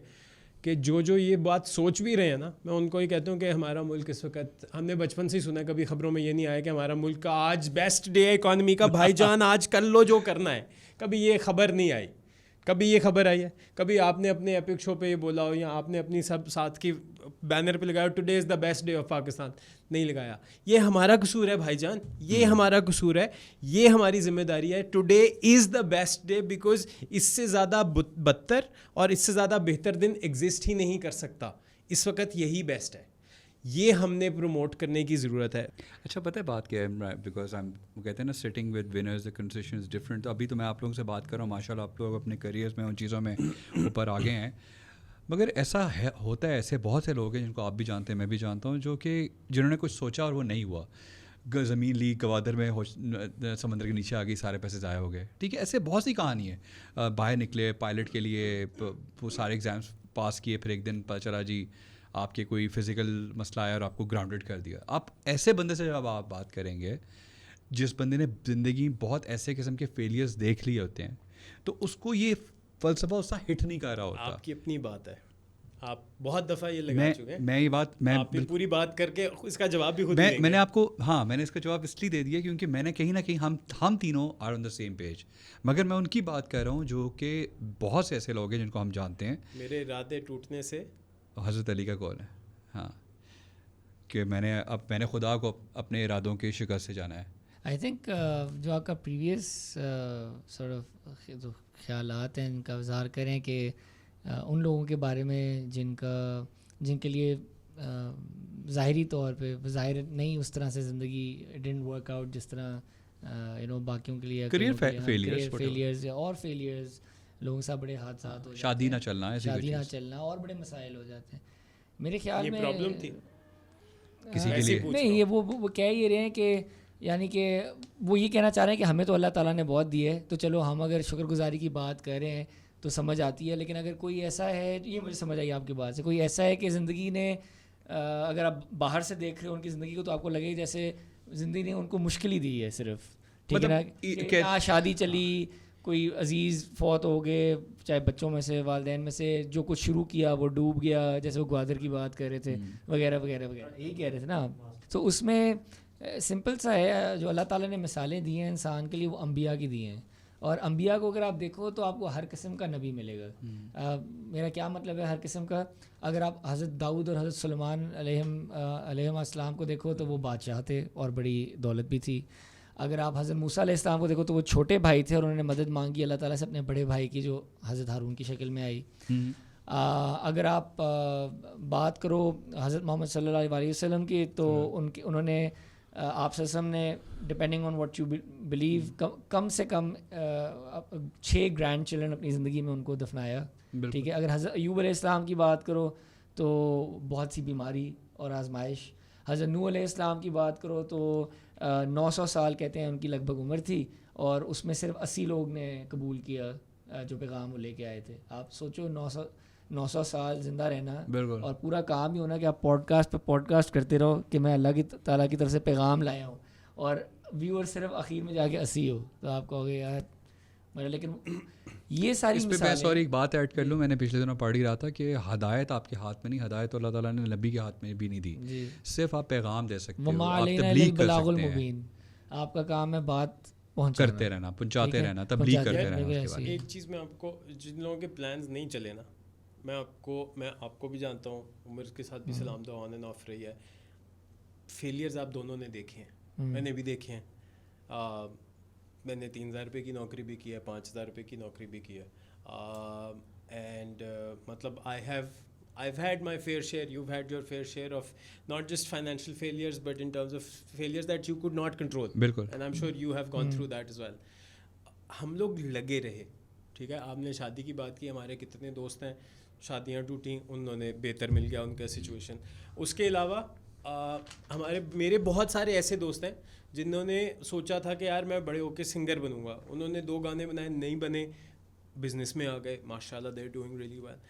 Speaker 2: کہ جو یہ بات سوچ بھی رہے ہیں نا, میں ان کو ہی کہتا ہوں کہ ہمارا ملک اس وقت, ہم نے بچپن سے ہی سنا ہے, کبھی خبروں میں یہ نہیں آیا کہ ہمارا ملک کا آج بیسٹ ڈے ہے اکانومی کا, بھائی جان آج کر لو جو کرنا ہے. کبھی یہ خبر نہیں آئی, کبھی یہ خبر آئی ہے, کبھی آپ نے اپنے ایپک شو پہ یہ بولا ہو یا آپ نے اپنی سب ساتھ کی بینر پہ لگایا today is the best day of Pakistan, نہیں لگایا. یہ ہمارا قصور ہے بھائی جان, یہ ہمارا قصور ہے, یہ ہماری ذمہ داری ہے. Today is the best day because اس سے زیادہ بدتر اور اس سے زیادہ بہتر دن ایگزسٹ ہی نہیں کر سکتا. اس وقت یہی بیسٹ ہے, یہ ہم نے پروموٹ کرنے کی ضرورت ہے.
Speaker 1: اچھا پتہ ہے بات کیا ہے, بیکاز کہتے ہیں نا sitting with winners the conversation is different. تو ابھی تو میں آپ لوگوں سے بات کر رہا ہوں, ماشاء اللہ آپ لوگ اپنے کریئرز میں ان چیزوں میں اوپر آگے ہیں. مگر ایسا ہوتا ہے, ایسے بہت سے لوگ ہیں جن کو آپ بھی جانتے ہیں, میں بھی جانتا ہوں, جو کہ جنہوں نے کچھ سوچا اور وہ نہیں ہوا. زمین لی گوادر میں, سمندر کے نیچے آ گئی, سارے پیسے ضائع ہو گئے. ٹھیک ہے, ایسے بہت سی کہانی ہے. باہر نکلے پائلٹ کے لیے, وہ سارے ایگزامس پاس کیے, پھر ایک دن پتہ چلا جی آپ کے کوئی فزیکل مسئلہ آیا اور آپ کو گراؤنڈڈ کر دیا. آپ ایسے بندے سے جب آپ بات کریں گے جس بندے نے زندگی بہت ایسے قسم کے فیلیئرز دیکھ لیے ہوتے ہیں, تو اس کو یہ فلسفہ اس کا ہٹ نہیں کر رہا ہوتا.
Speaker 2: آپ کی اپنی بات ہے, آپ بہت دفعہ یہ لگا چکے ہیں.
Speaker 1: میں یہ بات میں
Speaker 2: آپ نے پوری بات کر کے اس کا جواب بھی خود
Speaker 1: میں نے آپ کو, ہاں میں نے اس کا جواب اس لیے دے دیا کیونکہ میں نے کہیں نہ کہیں ہم تینوں are on the same page. مگر میں ان کی بات کر رہا ہوں جو کہ بہت سے ایسے لوگ ہیں جن کو ہم جانتے ہیں.
Speaker 2: میرے ارادے ٹوٹنے سے
Speaker 1: حضرت علی کا قول ہے, ہاں, کہ میں نے خدا کو اپنے ارادوں کی شکست سے جانا ہے.
Speaker 3: آئی تھنک جو آپ کا پریویس سارٹ آف جو خیالات ہیں ان کا اظہار کریں کہ ان لوگوں کے بارے میں جن کے لیے ظاہری طور پہ ظاہر نہیں اس طرح سے زندگی ڈنٹ ورک آؤٹ جس طرح باقیوں کے لیے
Speaker 1: کریئر
Speaker 3: فیلیئرز اور فیلیئرز لوگوں کے ساتھ بڑے حادثات ہو,
Speaker 1: شادی نہ چلنا
Speaker 3: اور بڑے مسائل ہو جاتے ہیں. میرے خیال میں
Speaker 2: پرابلم تھی
Speaker 1: کسی کے لیے
Speaker 3: نہیں, یہ وہ کہہ یہ رہے ہیں کہ یعنی کہ وہ یہ کہنا چاہ رہے ہیں کہ ہمیں تو اللہ تعالیٰ نے بہت دی ہے, تو چلو ہم اگر شکر گزاری کی بات کر رہے ہیں تو سمجھ آتی ہے. لیکن اگر کوئی ایسا ہے, یہ مجھے سمجھ آئی آپ کی بات سے, کوئی ایسا ہے کہ زندگی نے اگر آپ باہر سے دیکھ رہے ہو ان کی زندگی کو تو آپ کو لگے جیسے زندگی نے ان کو مشکل ہی دی ہے صرف. ٹھیک ہے نا, شادی چلی, کوئی عزیز فوت ہو گئے, چاہے بچوں میں سے والدین میں سے, جو کچھ شروع کیا وہ ڈوب گیا, جیسے وہ گوادر کی بات کر رہے تھے وغیرہ وغیرہ وغیرہ, یہی کہہ رہے تھے نا. تو اس میں سمپل سا ہے, جو اللہ تعالیٰ نے مثالیں دی ہیں انسان کے لیے وہ انبیاء کی دی ہیں, اور انبیاء کو اگر آپ دیکھو تو آپ کو ہر قسم کا نبی ملے گا. میرا کیا مطلب ہے ہر قسم کا, اگر آپ حضرت داؤد اور حضرت سلیمان علیہ السلام کو دیکھو تو وہ بادشاہ تھے اور بڑی دولت بھی تھی. اگر آپ حضرت موسیٰ علیہ السلام کو دیکھو تو وہ چھوٹے بھائی تھے اور انہوں نے مدد مانگی اللہ تعالیٰ سے اپنے بڑے بھائی کی جو حضرت ہارون کی شکل میں آئی. اگر آپ بات کرو حضرت محمد صلی اللہ علیہ وسلم کی تو انہوں نے آپ صلی اللہ علیہ وسلم نے depending on what you believe کم سے کم 6 گرینڈ چلڈرن اپنی زندگی میں ان کو دفنایا. ٹھیک ہے, اگر حضرت ایوب علیہ السلام کی بات کرو تو بہت سی بیماری اور آزمائش. حضرت نوح علیہ السلام کی بات کرو تو 900 سال کہتے ہیں ان کی لگ بھگ عمر تھی, اور اس میں صرف 80 لوگ نے قبول کیا جو پیغام وہ لے کے آئے تھے. آپ سوچو 900 سال زندہ رہنا اور پورا کام ہی ہونا کہ آپ پوڈ کاسٹ کرتے رہو کہ میں اللہ کی تعالیٰ کی طرف سے پیغام لایا ہوں, اور ویور صرف اخیر میں جا کے 80 ہو, تو آپ کہو گے یار مطلب. لیکن یہ ساری
Speaker 1: اس پہ میں سوری ایک بات ایڈ کر لوں, میں نے پچھلے دنوں پڑھ ہی رہا تھا کہ ہدایت آپ کے ہاتھ میں نہیں, ہدایت اللہ تعالیٰ نے نبی کے ہاتھ میں بھی نہیں دی, صرف آپ پیغام دے سکتے ہو, آپ تبلیغ کر سکتے ہیں,
Speaker 3: آپ کا کام ہے بات
Speaker 1: کرتے رہنا, پہنچاتے رہنا, تبلیغ کرتے رہنا.
Speaker 2: ایک چیز میں آپ کو, جن لوگوں کے پلانز نہیں چلے نا, میں آپ کو بھی جانتا ہوں, عمر کے ساتھ بھی سلام دعا آن اینڈ آف رہی ہے, فیلیئرز آپ دونوں نے دیکھے ہیں, میں نے بھی دیکھے ہیں. میں نے 3000 روپے کی نوکری بھی کی ہے, 5000 روپے کی نوکری بھی کی ہے, اینڈ مطلب I've had my fair share, you've had your fair share of not just financial failures but in terms of failures that you could not control.
Speaker 1: بالکل.
Speaker 2: And I'm sure you have gone through that as well. ہم لوگ لگے رہے, ٹھیک ہے. آپ نے شادی کی بات کی, ہمارے کتنے دوست ہیں شادیاں ٹوٹیں, انہوں نے بہتر مل گیا ان کا سچویشن. اس کے علاوہ میرے بہت سارے ایسے دوست ہیں جنہوں نے سوچا تھا کہ یار میں بڑے ہو کے سنگر بنوں گا, انہوں نے 2 گانے بنائے, نہیں بنے, بزنس میں آ گئے, ماشاء اللہ they are doing really well.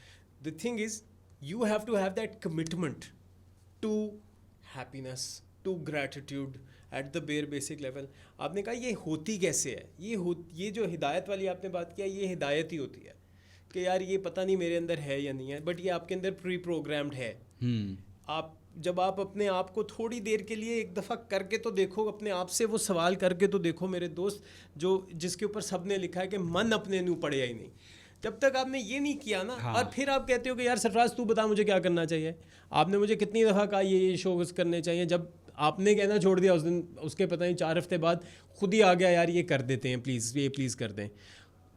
Speaker 2: The thing is you have to have that commitment to happiness, to gratitude at the bare basic level. آپ نے کہا یہ ہوتی کیسے ہے, یہ جو ہدایت والی آپ نے بات کیا, یہ ہدایت ہی ہوتی ہے کہ یار یہ پتہ نہیں میرے اندر ہے یا نہیں ہے, بٹ یہ آپ کے اندر پری پروگرامڈ ہے. جب آپ اپنے آپ کو تھوڑی دیر کے لیے ایک دفعہ کر کے تو دیکھو, اپنے آپ سے وہ سوال کر کے تو دیکھو میرے دوست, جس کے اوپر سب نے لکھا ہے کہ من اپنے نو پڑیا ہی نہیں. جب تک آپ نے یہ نہیں کیا نا, اور پھر آپ کہتے ہو کہ یار سرفراز تو بتا مجھے کیا کرنا چاہیے, آپ نے مجھے کتنی دفعہ کہا یہ شوز کرنے چاہیے, جب آپ نے کہنا چھوڑ دیا اس دن, اس کے پتہ نہیں 4 ہفتے بعد خود ہی آ گیا یار یہ کر دیتے ہیں پلیز, یہ پلیز کر دیں.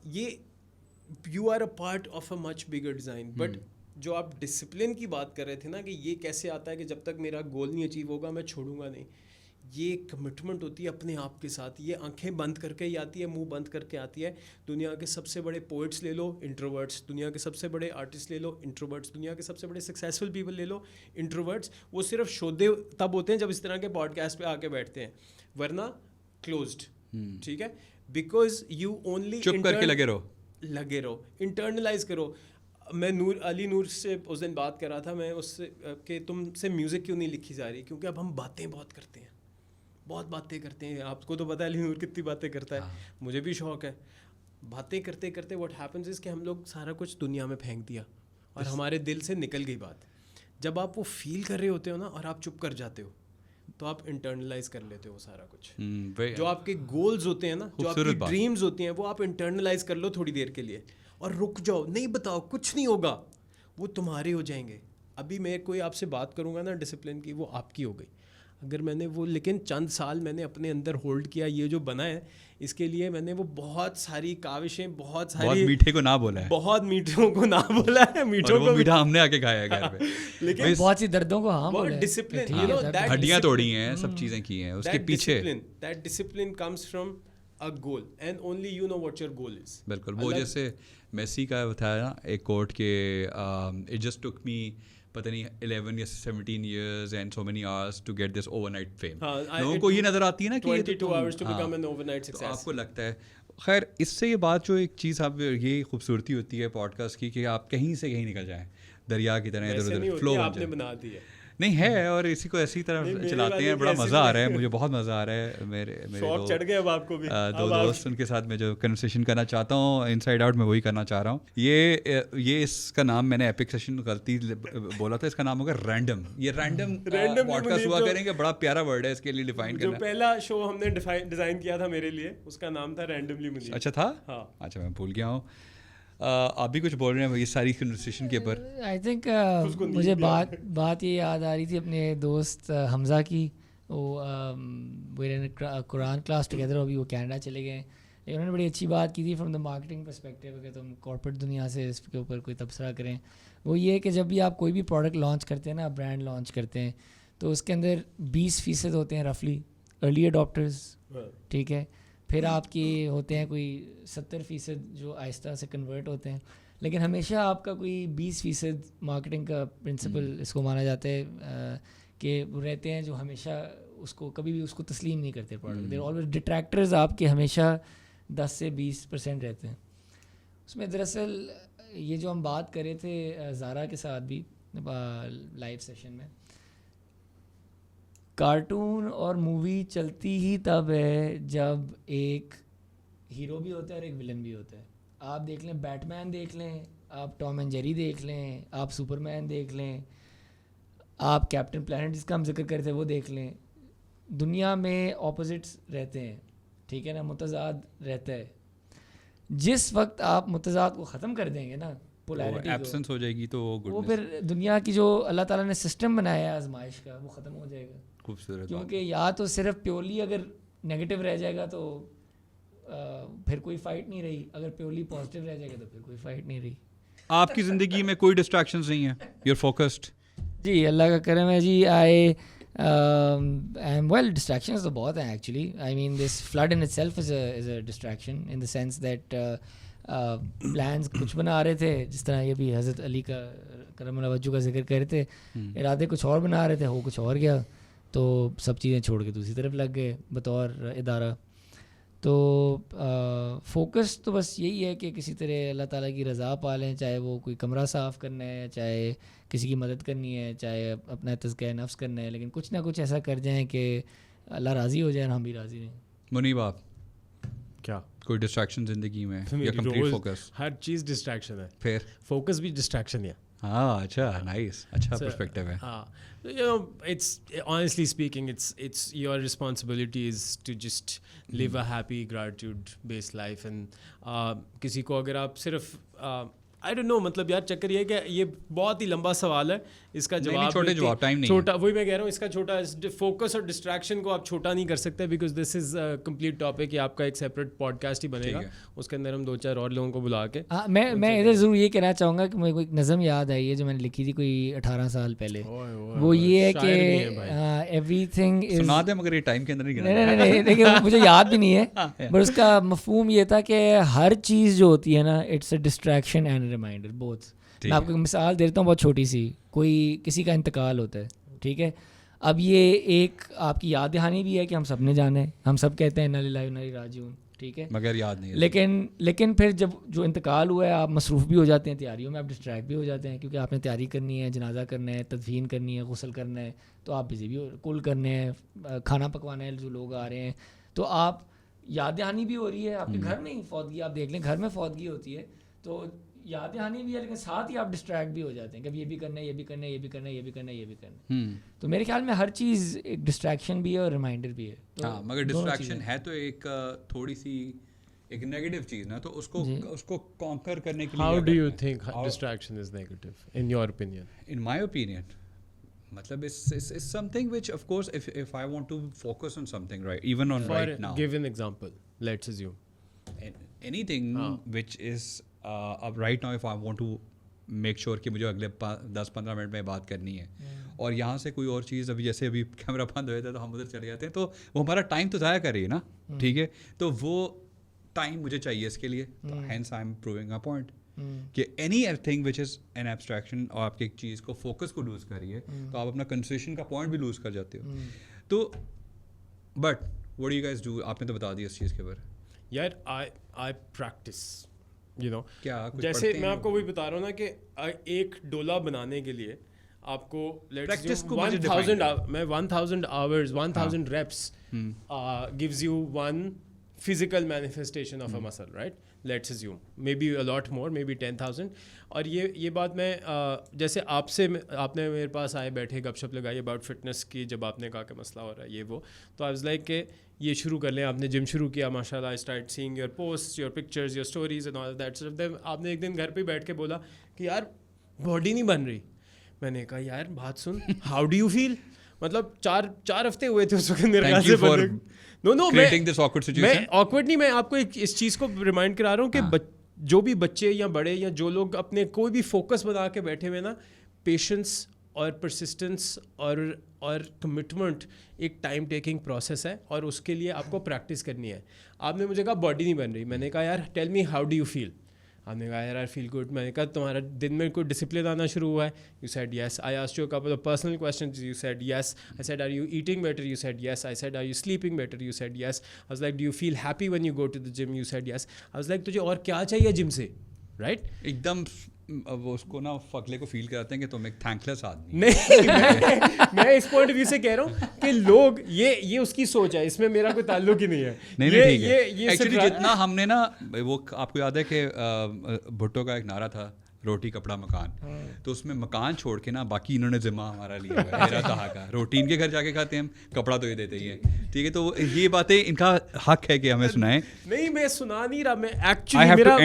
Speaker 2: یہ you are a part of a much bigger design. But جو آپ ڈسپلن کی بات کر رہے تھے نا کہ یہ کیسے آتا ہے کہ جب تک میرا گول نہیں اچیو ہوگا میں چھوڑوں گا نہیں, یہ کمٹمنٹ ہوتی ہے اپنے آپ کے ساتھ. یہ آنکھیں بند کر کے ہی آتی ہے, منہ بند کر کے آتی ہے. دنیا کے سب سے بڑے پوئٹس لے لو, انٹروورٹس. دنیا کے سب سے بڑے آرٹسٹ لے لو, انٹروورٹس. دنیا کے سب سے بڑے سکسیزفل پیپل لے لو, انٹروورٹس. وہ صرف شودے تب ہوتے ہیں جب اس طرح کے پوڈ کاسٹ پہ آ کے بیٹھتے ہیں, ورنہ کلوزڈ. ٹھیک ہے, بیکاز یو اونلی
Speaker 1: چپ کر کے لگے رہو,
Speaker 2: انٹرنلائز کرو. میں علی نور سے اس دن بات کر رہا تھا, میں اس سے کہ تم سے میوزک کیوں نہیں لکھی جا رہی, کیونکہ اب ہم باتیں بہت کرتے ہیں, بہت باتیں کرتے ہیں. آپ کو تو پتہ ہے علی نور کتنی باتیں کرتا ہے, مجھے بھی شوق ہے. باتیں کرتے کرتے واٹ ہیپنز از کہ ہم لوگ سارا کچھ دنیا میں پھینک دیا اور ہمارے دل سے نکل گئی بات. جب آپ وہ فیل کر رہے ہوتے ہو نا اور آپ چپ کر جاتے ہو تو آپ انٹرنلائز کر لیتے ہو سارا کچھ. جو آپ کے گولز ہوتے ہیں نا, جو آپ کی ڈریمز ہوتی ہیں, وہ آپ انٹرنلائز کر لو تھوڑی دیر کے لیے اور رک جاؤ, نہیں بتاؤ کچھ نہیں ہوگا, وہ تمہارے ہو جائیں گے. ابھی میں کوئی آپ سے بات کروں گا نا ڈسپلن کی, وہ آپ کی ہو گئی. اگر میں نے وہ, لیکن چند سال میں نے اپنے اندر ہولڈ کیا, یہ جو بنا ہے اس کے لیے میں نے وہ بہت ساری کاوشیں, بہت ساری
Speaker 1: میٹھے کو نہ بولا ہے,
Speaker 2: بہت میٹھوں کو نہ بولا ہے, میٹھوں کو
Speaker 1: میٹھا ہم نے آ کے کھایا ہے گھر پہ,
Speaker 3: لیکن بہت سی دردوں کو ہاں
Speaker 2: بولا ہے. ڈسپلن,
Speaker 1: ہڈیاں توڑی ہیں, سب چیزیں کی ہیں, اس کے پیچھے
Speaker 2: that discipline comes from a goal and only you know what your goal is.
Speaker 1: بالکل. وہ جیسے میسی کا بتایا نا ایک کوٹ کہ it just took me پتہ نہیں 11 یا 17 years and so many hours to get this overnight fame. لوگوں کو یہ نظر آتی ہے نا کہ
Speaker 2: 22 hours to become an overnight success.
Speaker 1: آپ کو لگتا ہے. خیر اس سے یہ بات جو ایک چیز آپ, یہ خوبصورتی ہوتی ہے پوڈ کاسٹ کی کہ آپ کہیں سے کہیں نکل جائیں, دریا کی طرح ادھر ادھر فلو
Speaker 2: آپ نے بنا دی ہے.
Speaker 1: نہیں ہے, اور اسی کو ایسی طرح چلاتے ہیں, بڑا مزہ آ رہا ہے, مجھے بہت مزہ آ رہا ہے. میرے
Speaker 2: چڑھ گئے اب آپ کو بھی
Speaker 1: 2 دوست, ان کے ساتھ میں جو کنورسیشن کرنا چاہتا ہوں ان سائڈ آؤٹ, میں وہی کرنا چاہ رہا ہوں. یہ اس کا نام میں نے ایپک سیشن غلطی بولا تھا, اس کا نام ہوگا رینڈم. یہ رینڈم پوڈ کاسٹ ہوا کریں گے, بڑا پیارا ورڈ ہے اس کے لیے ڈیفائن کرنا.
Speaker 2: جو پہلا شو ہم نے ڈیزائن کیا تھا میرے لیے, اس کا نام تھا رینڈملی منیب.
Speaker 1: اچھا تھا, اچھا میں بھول گیا ہوں. آپ بھی کچھ بول رہے ہیں یہ ساری کنورسیشن کے اوپر.
Speaker 3: آئی تھنک مجھے بات یہ یاد آ رہی تھی اپنے دوست حمزہ کی. وہ قرآن کلاس ٹوگیدر, ابھی وہ کینیڈا چلے گئے. انہوں نے بڑی اچھی بات کی تھی فرام دا مارکیٹنگ پرسپیکٹیو کہ تم کارپوریٹ دنیا سے اس کے اوپر کوئی تبصرہ کریں. وہ یہ کہ جب بھی آپ کوئی بھی پروڈکٹ لانچ کرتے ہیں نا, برانڈ لانچ کرتے ہیں, تو اس کے اندر 20% ہوتے ہیں رفلی ارلی اڈاپٹرز, ٹھیک ہے. پھر آپ کی ہوتے ہیں کوئی 70% جو آہستہ سے کنورٹ ہوتے ہیں. لیکن ہمیشہ آپ کا کوئی 20% مارکیٹنگ کا پرنسپل اس کو مانا جاتا ہے کہ وہ رہتے ہیں جو ہمیشہ اس کو کبھی بھی اس کو تسلیم نہیں کرتے پروڈکٹ. دیر آلویز ڈیٹریکٹرز آپ کے ہمیشہ 10 سے 20% رہتے ہیں. اس میں دراصل یہ جو ہم بات کر رہے تھے زارا کے ساتھ بھی لائیو سیشن میں, کارٹون اور مووی چلتی ہی تب ہے جب ایک ہیرو بھی ہوتا ہے اور ایک ولن بھی ہوتا ہے. آپ دیکھ لیں بیٹ مین دیکھ لیں, آپ ٹام اینڈ جیری دیکھ لیں, آپ سپر مین دیکھ لیں, آپ کیپٹن پلانٹ جس کا ہم ذکر کرتے ہیں وہ دیکھ لیں. دنیا میں اپوزٹس رہتے ہیں, ٹھیک ہے نا, متضاد رہتا ہے. جس وقت آپ متضاد کو ختم کر دیں گے نا, پولیرٹی
Speaker 1: ایبسنس ہو جائے گی, تو
Speaker 3: وہ پھر دنیا کی جو اللہ تعالیٰ نے سسٹم بنایا ہے آزمائش کا وہ ختم ہو جائے گا.
Speaker 1: خوبصورت.
Speaker 3: کیونکہ یا تو صرف پیورلی اگر نیگیٹو رہ جائے گا تو پھر کوئی فائٹ نہیں رہی, اگر پیورلی پازیٹیو رہ جائے گا تو پھر کوئی فائٹ نہیں رہی.
Speaker 1: آپ کی زندگی میں کوئی ڈسٹریکشنز نہیں ہیں, یو آر فوکسڈ؟
Speaker 3: جی اللہ کا کرم ہے جی. آئی ایم ویل, ڈسٹریکشنز تو بہت ہیں actually. I mean this field in itself is a distraction in the sense that plans کچھ بنا رہے تھے, جس طرح یہ بھی حضرت علی کا کرم اللہ وجہ کا ذکر کر رہے تھے, ارادے کچھ اور بنا رہے تھے, ہو کچھ اور گیا, تو سب چیزیں چھوڑ کے دوسری طرف لگ گئے بطور ادارہ. تو فوکس تو بس یہی ہے کہ کسی طرح اللہ تعالیٰ کی رضا پالیں, چاہے وہ کوئی کمرہ صاف کرنا ہے, چاہے کسی کی مدد کرنی ہے, چاہے اپنا تزکیہ نفس کرنا ہے, لیکن کچھ نہ کچھ ایسا کر جائیں کہ اللہ راضی ہو جائے اور ہم بھی راضی رہیں.
Speaker 1: منیب آپ
Speaker 2: کیا
Speaker 1: کوئی ڈسٹریکشن زندگی میں یا کمپلیٹ فوکس؟
Speaker 2: ہر چیز ڈسٹریکشن ہے,
Speaker 1: پھر
Speaker 2: فوکس بھی ڈسٹریکشن ہے.
Speaker 1: ہاں اچھا, نائس, اچھا پرسپیکٹیو ہے.
Speaker 2: ہاں, you know, it's honestly speaking, it's your responsibility is to just live a happy gratitude based life. And کسی کو اگر آپ صرف I don't know, مطلب یار چکر یہ ہے کہ یہ بہت ہی لمبا سوال ہے, اس کا جواب
Speaker 1: چھوٹے جواب ٹائم نہیں
Speaker 2: چھوٹا, وہی میں کہہ رہا ہوں, اس کا چھوٹا فوکس اور ڈسٹریکشن کو آپ چھوٹا نہیں کر سکتے, because this is complete topic. یہ آپ کا ایک سیپریٹ پوڈ کاسٹ ہی بنے گا, اس کے اندر ہم 2-4 اور لوگوں کو بلا کے.
Speaker 3: میں ادھر ضرور یہ کہنا چاہوں گا کہ مجھے ایک نظم یاد آئی ہے جو میں نے لکھی تھی کوئی 18 سال پہلے. وہ یہ ہے کہ ایوری تھنگ از,
Speaker 1: سنا دیں مگر یہ ٹائم کے اندر نہیں.
Speaker 3: نہیں دیکھیے مجھے یاد بھی نہیں ہے, بٹ اس کا مفہوم یہ تھا کہ ہر چیز جو ہوتی ہے نا, it's a distraction and reminder both. میں آپ کو مثال دیتا ہوں بہت چھوٹی سی. کوئی کسی کا انتقال ہوتا ہے, ٹھیک ہے, اب یہ ایک آپ کی یاد دہانی بھی ہے کہ ہم سب نے جانا ہے, ہم سب کہتے ہیں انا للہ و انا الیہ راجعون, ٹھیک ہے,
Speaker 1: مگر یاد نہیں.
Speaker 3: لیکن پھر جب جو انتقال ہوا ہے آپ مصروف بھی ہو جاتے ہیں تیاریوں میں, آپ ڈسٹریکٹ بھی ہو جاتے ہیں کیونکہ آپ نے تیاری کرنی ہے, جنازہ کرنا ہے, تدفین کرنی ہے, غسل کرنا ہے, تو آپ بزی بھی کل کرنے ہیں, کھانا پکوانا ہے, جو لوگ آ رہے ہیں, تو آپ یاد دہانی بھی ہو رہی ہے. آپ کے گھر میں ہی فوتگی, آپ دیکھ لیں گھر میں فوتگی ہوتی ہے تو یاد دہانی بھی ہے, لیکن ساتھ ہی آپ ڈسٹریکٹ بھی ہو جاتے ہیں کہ اب یہ بھی کرنا ہے, یہ بھی کرنا ہے, یہ بھی کرنا ہے, یہ بھی کرنا ہے, یہ بھی کرنا ہے. تو میرے خیال میں ہر چیز ایک ڈسٹریکشن بھی ہے اور ریمائنڈر بھی ہے.
Speaker 1: ہاں مگر ڈسٹریکشن ہے تو ایک تھوڑی سی ایک نیگیٹو چیز نا, تو اس کو کانکر کرنے کے لیے.
Speaker 2: How do you think distraction is negative in your opinion?
Speaker 1: In my opinion, matlab it's something which of course if I want to focus on something, right, even on right now,
Speaker 2: give an example, let's assume
Speaker 1: anything which is اب right now if I want to make sure کہ مجھے اگلے 10-15 minute میں بات کرنی ہے, اور یہاں سے کوئی اور چیز جیسے ابھی کیمرہ بند ہویا تھا تو ہم ادھر چلے جاتے ہیں, تو وہ ہمارا ٹائم تو ضائع کر رہی ہے نا, ٹھیک ہے, تو وہ ٹائم مجھے چاہیے اس کے لیے. Hence I am proving a point کہ anything which is an abstraction اور آپ کی ایک چیز کو فوکس کو لوز کر رہی ہے, تو آپ اپنا کنسنٹریشن کا پوائنٹ بھی لوز کر جاتے ہو. تو but what do you guys do, آپ نے تو بتا دیا اس چیز کے بارے.
Speaker 2: یار آئی پریکٹس, یو نو,
Speaker 1: کیا
Speaker 2: جیسے میں آپ کو وہی بتا رہا ہوں نا کہ ایک ڈولا بنانے کے لیے آپ کو 1000 hours 1000 reps gives you one physical manifestation of a muscle, right? Let's assume maybe a lot more, maybe 10,000. اور یہ بات میں جیسے آپ نے میرے پاس آئے بیٹھے گپ شپ لگائی اباؤٹ فٹنس کی, جب آپ نے کہا کہ مسئلہ ہو رہا ہے یہ وہ, تو آئی واز لائک کہ یہ شروع کر لیں. آپ نے جم شروع کیا, ماشاء اللہ, I start seeing your post, your pictures, your stories and all that. آپ نے ایک دن گھر پہ بیٹھ کے بولا کہ یار باڈی نہیں بن رہی. میں نے کہا یار بات سن, ہاؤ ڈو یو فیل, مطلب 4 ہفتے ہوئے تھے اس وقت میرے خیال سے. نو میں آکورڈ نہیں, میں آپ کو اس چیز کو ریمائنڈ کرا رہا ہوں کہ جو بھی بچے یا بڑے یا جو لوگ اپنے کوئی بھی فوکس بنا کے بیٹھے ہوئے نا, پیشنس اور پرسسٹنس اور کمٹمنٹ ایک ٹائم ٹیکنگ پروسیس ہے, اور اس کے لیے آپ کو پریکٹس کرنی ہے. آپ نے مجھے کہا باڈی نہیں بن رہی, میں نے کہا یار tell me how do you feel. آپ نے کہا یار آئی فیل گڈ. میں نے کہا تمہارا دن میں کوئی ڈسپلن آنا شروع ہوا ہے. You said yes. I asked you couple of personal questions. You said yes. I said are you eating better. You said yes. I said are you sleeping better. You said yes. I was like do you feel happy when you go to the gym. You said yes. I was like تجھے اور کیا چاہیے جم سے, right.
Speaker 1: ایک دم وہ اس کو نا فقلے کو فیل کراتے ہیں کہ تم ایک تھینک لیس آدمی.
Speaker 2: نہیں, میں اس پوائنٹ آف ویو سے کہہ رہا ہوں کہ لوگ یہ اس کی سوچ ہے, اس میں میرا کوئی تعلق ہی نہیں ہے.
Speaker 1: نہیں ٹھیک ہے. ایکچولی جتنا ہم نے نا وہ آپ کو یاد ہے کہ بھٹو کا ایک نعرہ تھا روٹی کپڑا مکان, تو اس میں مکان چھوڑ کے نا باقی انہوں نے ذمہ ہمارا لیا ہے. میرا کہا کا روٹی ان کے گھر جا کے کھاتے ہیں ہم, کپڑا تو یہ دیتے ہی ہیں. ٹھیک ہے, تو یہ باتیں ان کا حق ہے کہ ہمیں سنائیں.
Speaker 2: نہیں میں سنا نہیں رہا, میں ایکچولی میرا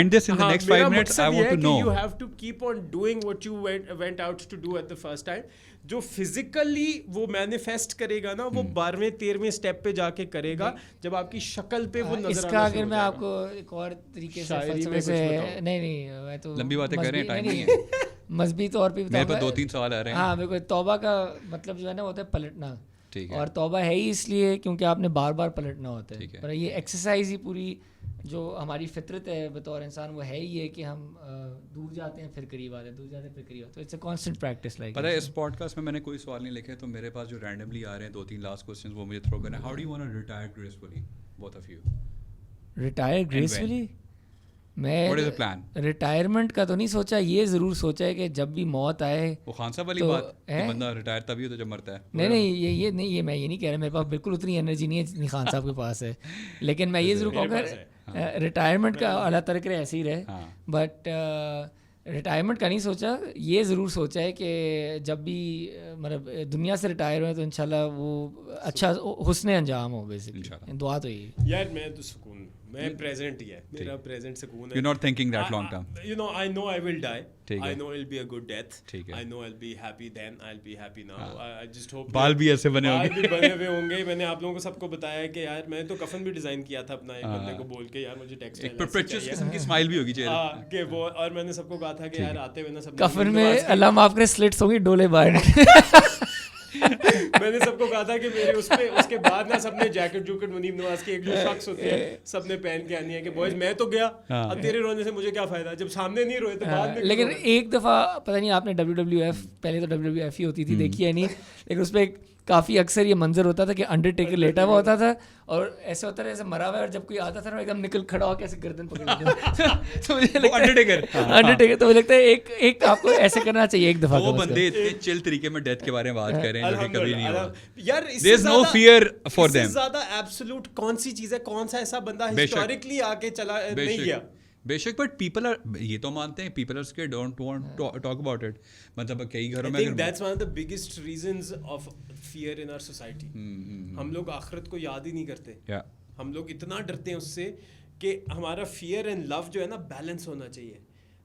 Speaker 2: مقصد یہ ہے کہ you have to keep on doing what you went out to do at the first time. جو فزیکلی وہ مینیفیسٹ کرے گا نا, وہ 12ویں 13ویں اسٹیپ پہ جا کے کرے گا جب آپ کی شکل پہ وہ نظر آنا.
Speaker 3: اس کا اگر میں آپ کو ایک اور طریقے سے فلسفے سے, نہیں میں تو
Speaker 1: لمبی باتیں کر رہے ہیں, ٹائم نہیں ہے.
Speaker 3: مذہبی طور پہ
Speaker 1: میرے پاس 2-3 سوال آ رہے ہیں.
Speaker 3: ہاں بالکل. توبہ کا مطلب جو ہے نا ہوتا ہے پلٹنا, اور توبہ ہے ہی اس لیے کیونکہ آپ نے بار بار پلٹنا ہوتا ہے. پر یہ ایکسرسائز ہی پوری جو ہماری فطرت ہے بطور انسان, وہ ہے ہی ہے کہ ہم دور جاتے ہیں پھر قریب آتے ہیں, دور جاتے ہیں پھر قریب آتے ہیں. It's a constant practice. Like
Speaker 1: پتہ ہے اس پوڈ کاسٹ میں نے کوئی سوال نہیں لکھے, تو میرے پاس جو رینڈملی آ رہے ہیں 2-3 لاسٹ کوسچنز وہ مجھے تھرو کرنا ہے. How do you want to retire gracefully both of you?
Speaker 3: Retire gracefully میں ریٹائرمنٹ کا تو نہیں سوچا, یہ ضرور سوچا ہے کہ جب بھی موت آئے.
Speaker 1: وہ خان صاحب والی بات کہ بندہ ریٹائر تبھی ہوتا ہے جب مرتا ہے.
Speaker 3: نہیں یہ نہیں, یہ میں یہ نہیں کہہ رہا, میرے پاس بالکل اتنی انرجی نہیں ہے جتنی خان صاحب کے پاس ہے. لیکن میں یہ ضرور کہوں گا ریٹائرمنٹ کا اللہ تعالیٰ کرے ایسے ہی رہے. بٹ ریٹائرمنٹ کا نہیں سوچا, یہ ضرور سوچا ہے کہ جب بھی مطلب دنیا سے ریٹائر ہوئے تو انشاءاللہ وہ اچھا حسن انجام ہو. بیسکلی دعا تو یہی.
Speaker 2: یار میں تو سکون, میں پریزنٹ ہی ہے, میرا پریزنٹ سکون ہے.
Speaker 1: You not thinking that long term.
Speaker 2: You know I know I will die. I know it'll be a good death. I know I'll be happy then. I'll be happy now. I just hope
Speaker 1: بال بھی ایسے بنے ہوں گے.
Speaker 2: بال بھی بنے ہوئے ہوں گے. میں نے آپ لوگوں کو سب کو بتایا کہ یار میں تو کفن بھی ڈیزائن کیا تھا اپنا ایک بندے کو بول کے, یار مجھے ٹیکسٹ
Speaker 1: ایک پرپیچوس قسم کی اسمائل بھی ہوگی چہرے
Speaker 2: کہ وہ, اور میں نے سب کو کہا تھا کہ یار آتے ہوئے نا سب
Speaker 3: کفن میں اللہ معاف کرے سلٹس ہوں گی ڈولے باہر.
Speaker 2: میں نے سب کو کہا تھا کہ میرے اس پہ اس کے بعد نا سب نے جیکٹ جوکٹ منیب نواز کی ایک جو شخص ہوتی ہے سب نے پہن کے آنی ہے کہ بوائز میں تو گیا, اب تیرے رونے سے مجھے کیا فائدہ جب سامنے نہیں روئے تو بعد میں.
Speaker 3: لیکن ایک دفعہ پتہ نہیں آپ نے WWF, پہلے تو WWF ہی ہوتی تھی, دیکھی ہے نہیں, لیکن اس پہ کافی اکثر یہ منظر ہوتا تھا کہ انڈرٹیکر لیٹا ہوا ہوتا تھا اور ایسے ہوتا تھا ایسے مرا ہوا ہے, اور جب کوئی آتا تھا نا ایک دم نکل کھڑا ہو کے ایسے گردن پکڑ لیتا. انڈرٹیکر تو مجھے لگتا ہے ایک آپ کو ایسے کرنا چاہیے ایک دفعہ.
Speaker 1: وہ بندے اتنے چل طریقے میں ڈیتھ کے بارے میں بات کر رہے ہیں جو کہ کبھی نہیں ہوا.
Speaker 2: یار
Speaker 1: there is no fear for them.
Speaker 2: زیادہ ایبسولوٹ کون سی چیز ہے, کون سا ایسا بندہ ہسٹورکلی آ کے چلا نہیں گیا.
Speaker 1: بے شک, بٹ پیپل آر, یہ تو مانتے ہیں people are scared, don't want to talk about it. مطلب کئی گھروں میں
Speaker 2: I think that's one of the biggest reasons of fear in our society. ہم لوگ آخرت کو یاد ہی نہیں کرتے. ہم لوگ اتنا ڈرتے ہیں اس سے کہ ہمارا fear and love جو ہے نا بیلنس ہونا چاہیے.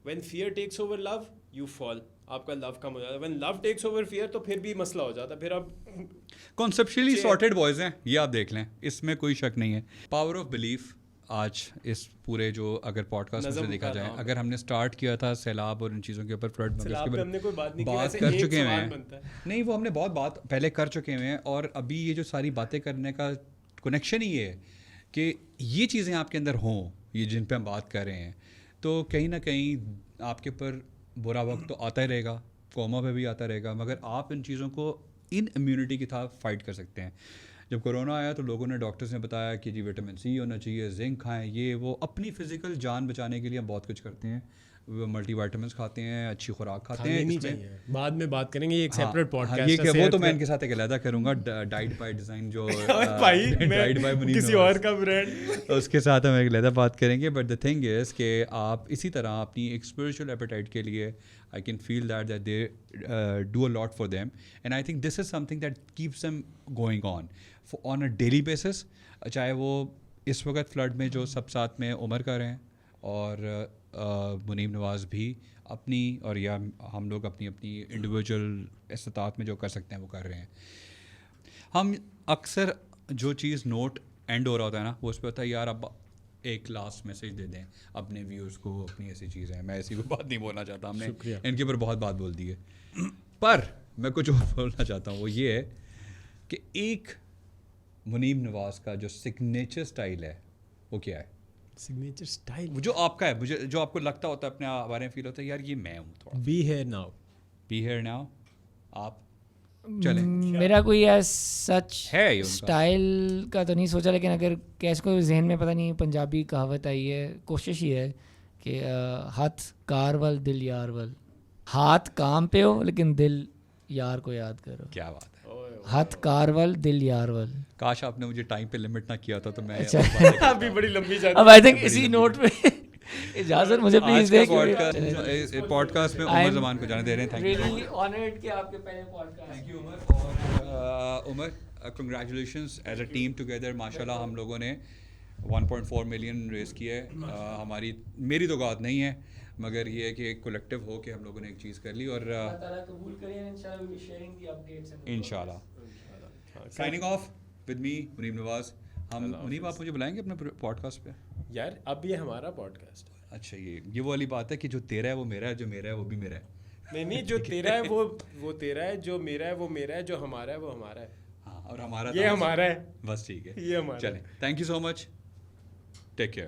Speaker 2: when fear takes over love you fall, آپ کا لو کم ہو جاتا ہے. when love takes over fear تو پھر بھی مسئلہ ہو جاتا ہے. پھر اب
Speaker 1: کنسیپچولی سارٹیڈ بوائز ہیں, یہ آپ دیکھ لیں, اس میں کوئی شک نہیں ہے. پاور آف بلیف آج اس پورے جو اگر پوڈ کاسٹ میں دیکھا جائے, اگر ہم نے اسٹارٹ کیا تھا سیلاب اور ان چیزوں کے اوپر, فلڈ میں بات کر چکے ہیں. نہیں وہ ہم نے بہت بات پہلے کر چکے ہیں, اور ابھی یہ جو ساری باتیں کرنے کا کنیکشن ہی ہے کہ یہ چیزیں آپ کے اندر ہوں, یہ جن پہ ہم بات کر رہے ہیں, تو کہیں نہ کہیں آپ کے اوپر برا وقت تو آتا ہی رہے گا, کوما پہ بھی آتا رہے گا, مگر آپ ان چیزوں کو ان امیونٹی کے ساتھ فائٹ کر سکتے ہیں. جب کورونا آیا تو لوگوں نے, ڈاکٹرز نے بتایا کہ جی وٹامن سی ہونا چاہیے, زنک کھائیں, یہ وہ. اپنی فزیکل جان بچانے کے لیے ہم بہت کچھ کرتے ہیں, ملٹی وائٹامنس کھاتے ہیں, اچھی خوراک کھاتے ہیں.
Speaker 2: بعد میں بات کریں گے, یہ ایک سیپریٹ پوڈکاسٹ ہے,
Speaker 1: وہ تو میں ان کے ساتھ ایک علیحدہ کروں گا. ڈائٹ بائی ڈیزائن جو
Speaker 2: ڈائٹ بائی منیب کسی اور کا برانڈ,
Speaker 1: اس کے ساتھ ہم ایک علیحدہ بات کریں گے. بٹ دا تھنگ از کہ آپ اسی طرح اپنی ایک اسپرچل ایپیٹائٹ کے لیے, I can feel that they do a lot for them, and I think this is something that keeps them going on a daily basis. چاہے وہ اس وقت فلڈ میں جو سب ساتھ میں عمر کر رہے ہیں, اور منیب نواز بھی اپنی, اور یا ہم لوگ اپنی انڈیویجول استطاعت میں جو کر سکتے ہیں وہ کر رہے ہیں. ہم اکثر جو چیز نوٹ اینڈ ہو رہا ہوتا ہے نا, وہ اس پہ ہوتا ہے یار اب ایک لاسٹ میسیج دے دیں اپنے ویورز کو, اپنی ایسی چیز ہے. میں ایسی کوئی بات نہیں بولنا چاہتا, ہم نے ان کے اوپر بہت بات بول دی ہے. پر میں کچھ اور بولنا چاہتا ہوں, وہ یہ ہے کہ ایک منیب نواز کا جو سگنیچر سٹائل ہے وہ کیا ہے.
Speaker 2: signature style.
Speaker 1: وہ جو آپ کا ہے, مجھے جو آپ کو لگتا ہوتا ہے اپنے بارے میں فیل ہوتا ہے یار یہ میں ہوں تھوڑا.
Speaker 2: Be here now.
Speaker 1: Be here now. آپ چلیں.
Speaker 3: میرا کوئی ایز سچ
Speaker 1: ہے یہ ان کا.
Speaker 3: اسٹائل کا تو نہیں سوچا, لیکن اگر کیس کو ذہن میں پتہ نہیں پنجابی کہاوت آئی ہے, کوشش یہ ہے کہ ہاتھ کار ول دل یار ول, ہاتھ کام پہ ہو لیکن دل یار کو یاد کرو.
Speaker 1: کیا بات ہے.
Speaker 3: ہاتھ کار ول دل یار ول.
Speaker 1: کاش آپ نے مجھے ٹائم پہ لمٹ نہ کیا تھا تو میں
Speaker 2: ابھی بڑی لمبی جاتی.
Speaker 3: اب آئی تھنک اسی نوٹ پہ اجازت مجھے پلیز دے.
Speaker 1: پوڈ کاسٹ میں عمر زمان کو جانے دے رہے ہیں.
Speaker 3: ریئلی آنرڈ کہ آپ کے پہلے podcast.
Speaker 1: Thank you Umar. اور Umar congratulations as a team together. ماشاء اللہ ہم لوگوں نے 1.4 ملین ریز کیا ہے. ہماری میری تو بات نہیں ہے مگر یہ ہے کہ ایک کولیکٹیو ہو کے ہم لوگوں نے ایک چیز کر لی اور انشاءاللہ. سائننگ آف ود می منیب نواز. ہم منیب آپ مجھے بلائیں گے اپنے پوڈ کاسٹ پہ؟
Speaker 2: یار اب یہ ہمارا پوڈ کاسٹ ہے.
Speaker 1: اچھا یہ وہ والی بات ہے کہ جو تیرا ہے وہ میرا ہے, جو میرا ہے وہ بھی میرا ہے.
Speaker 2: نہیں جو تیرا ہے وہ تیرا ہے, جو میرا ہے وہ میرا ہے, جو ہمارا ہے وہ ہمارا ہے.
Speaker 1: ہاں اور ہمارا
Speaker 2: یہ ہمارا ہے
Speaker 1: بس ٹھیک ہے.
Speaker 2: یہ ہمارا.
Speaker 1: چلیں, thank you so much, take care.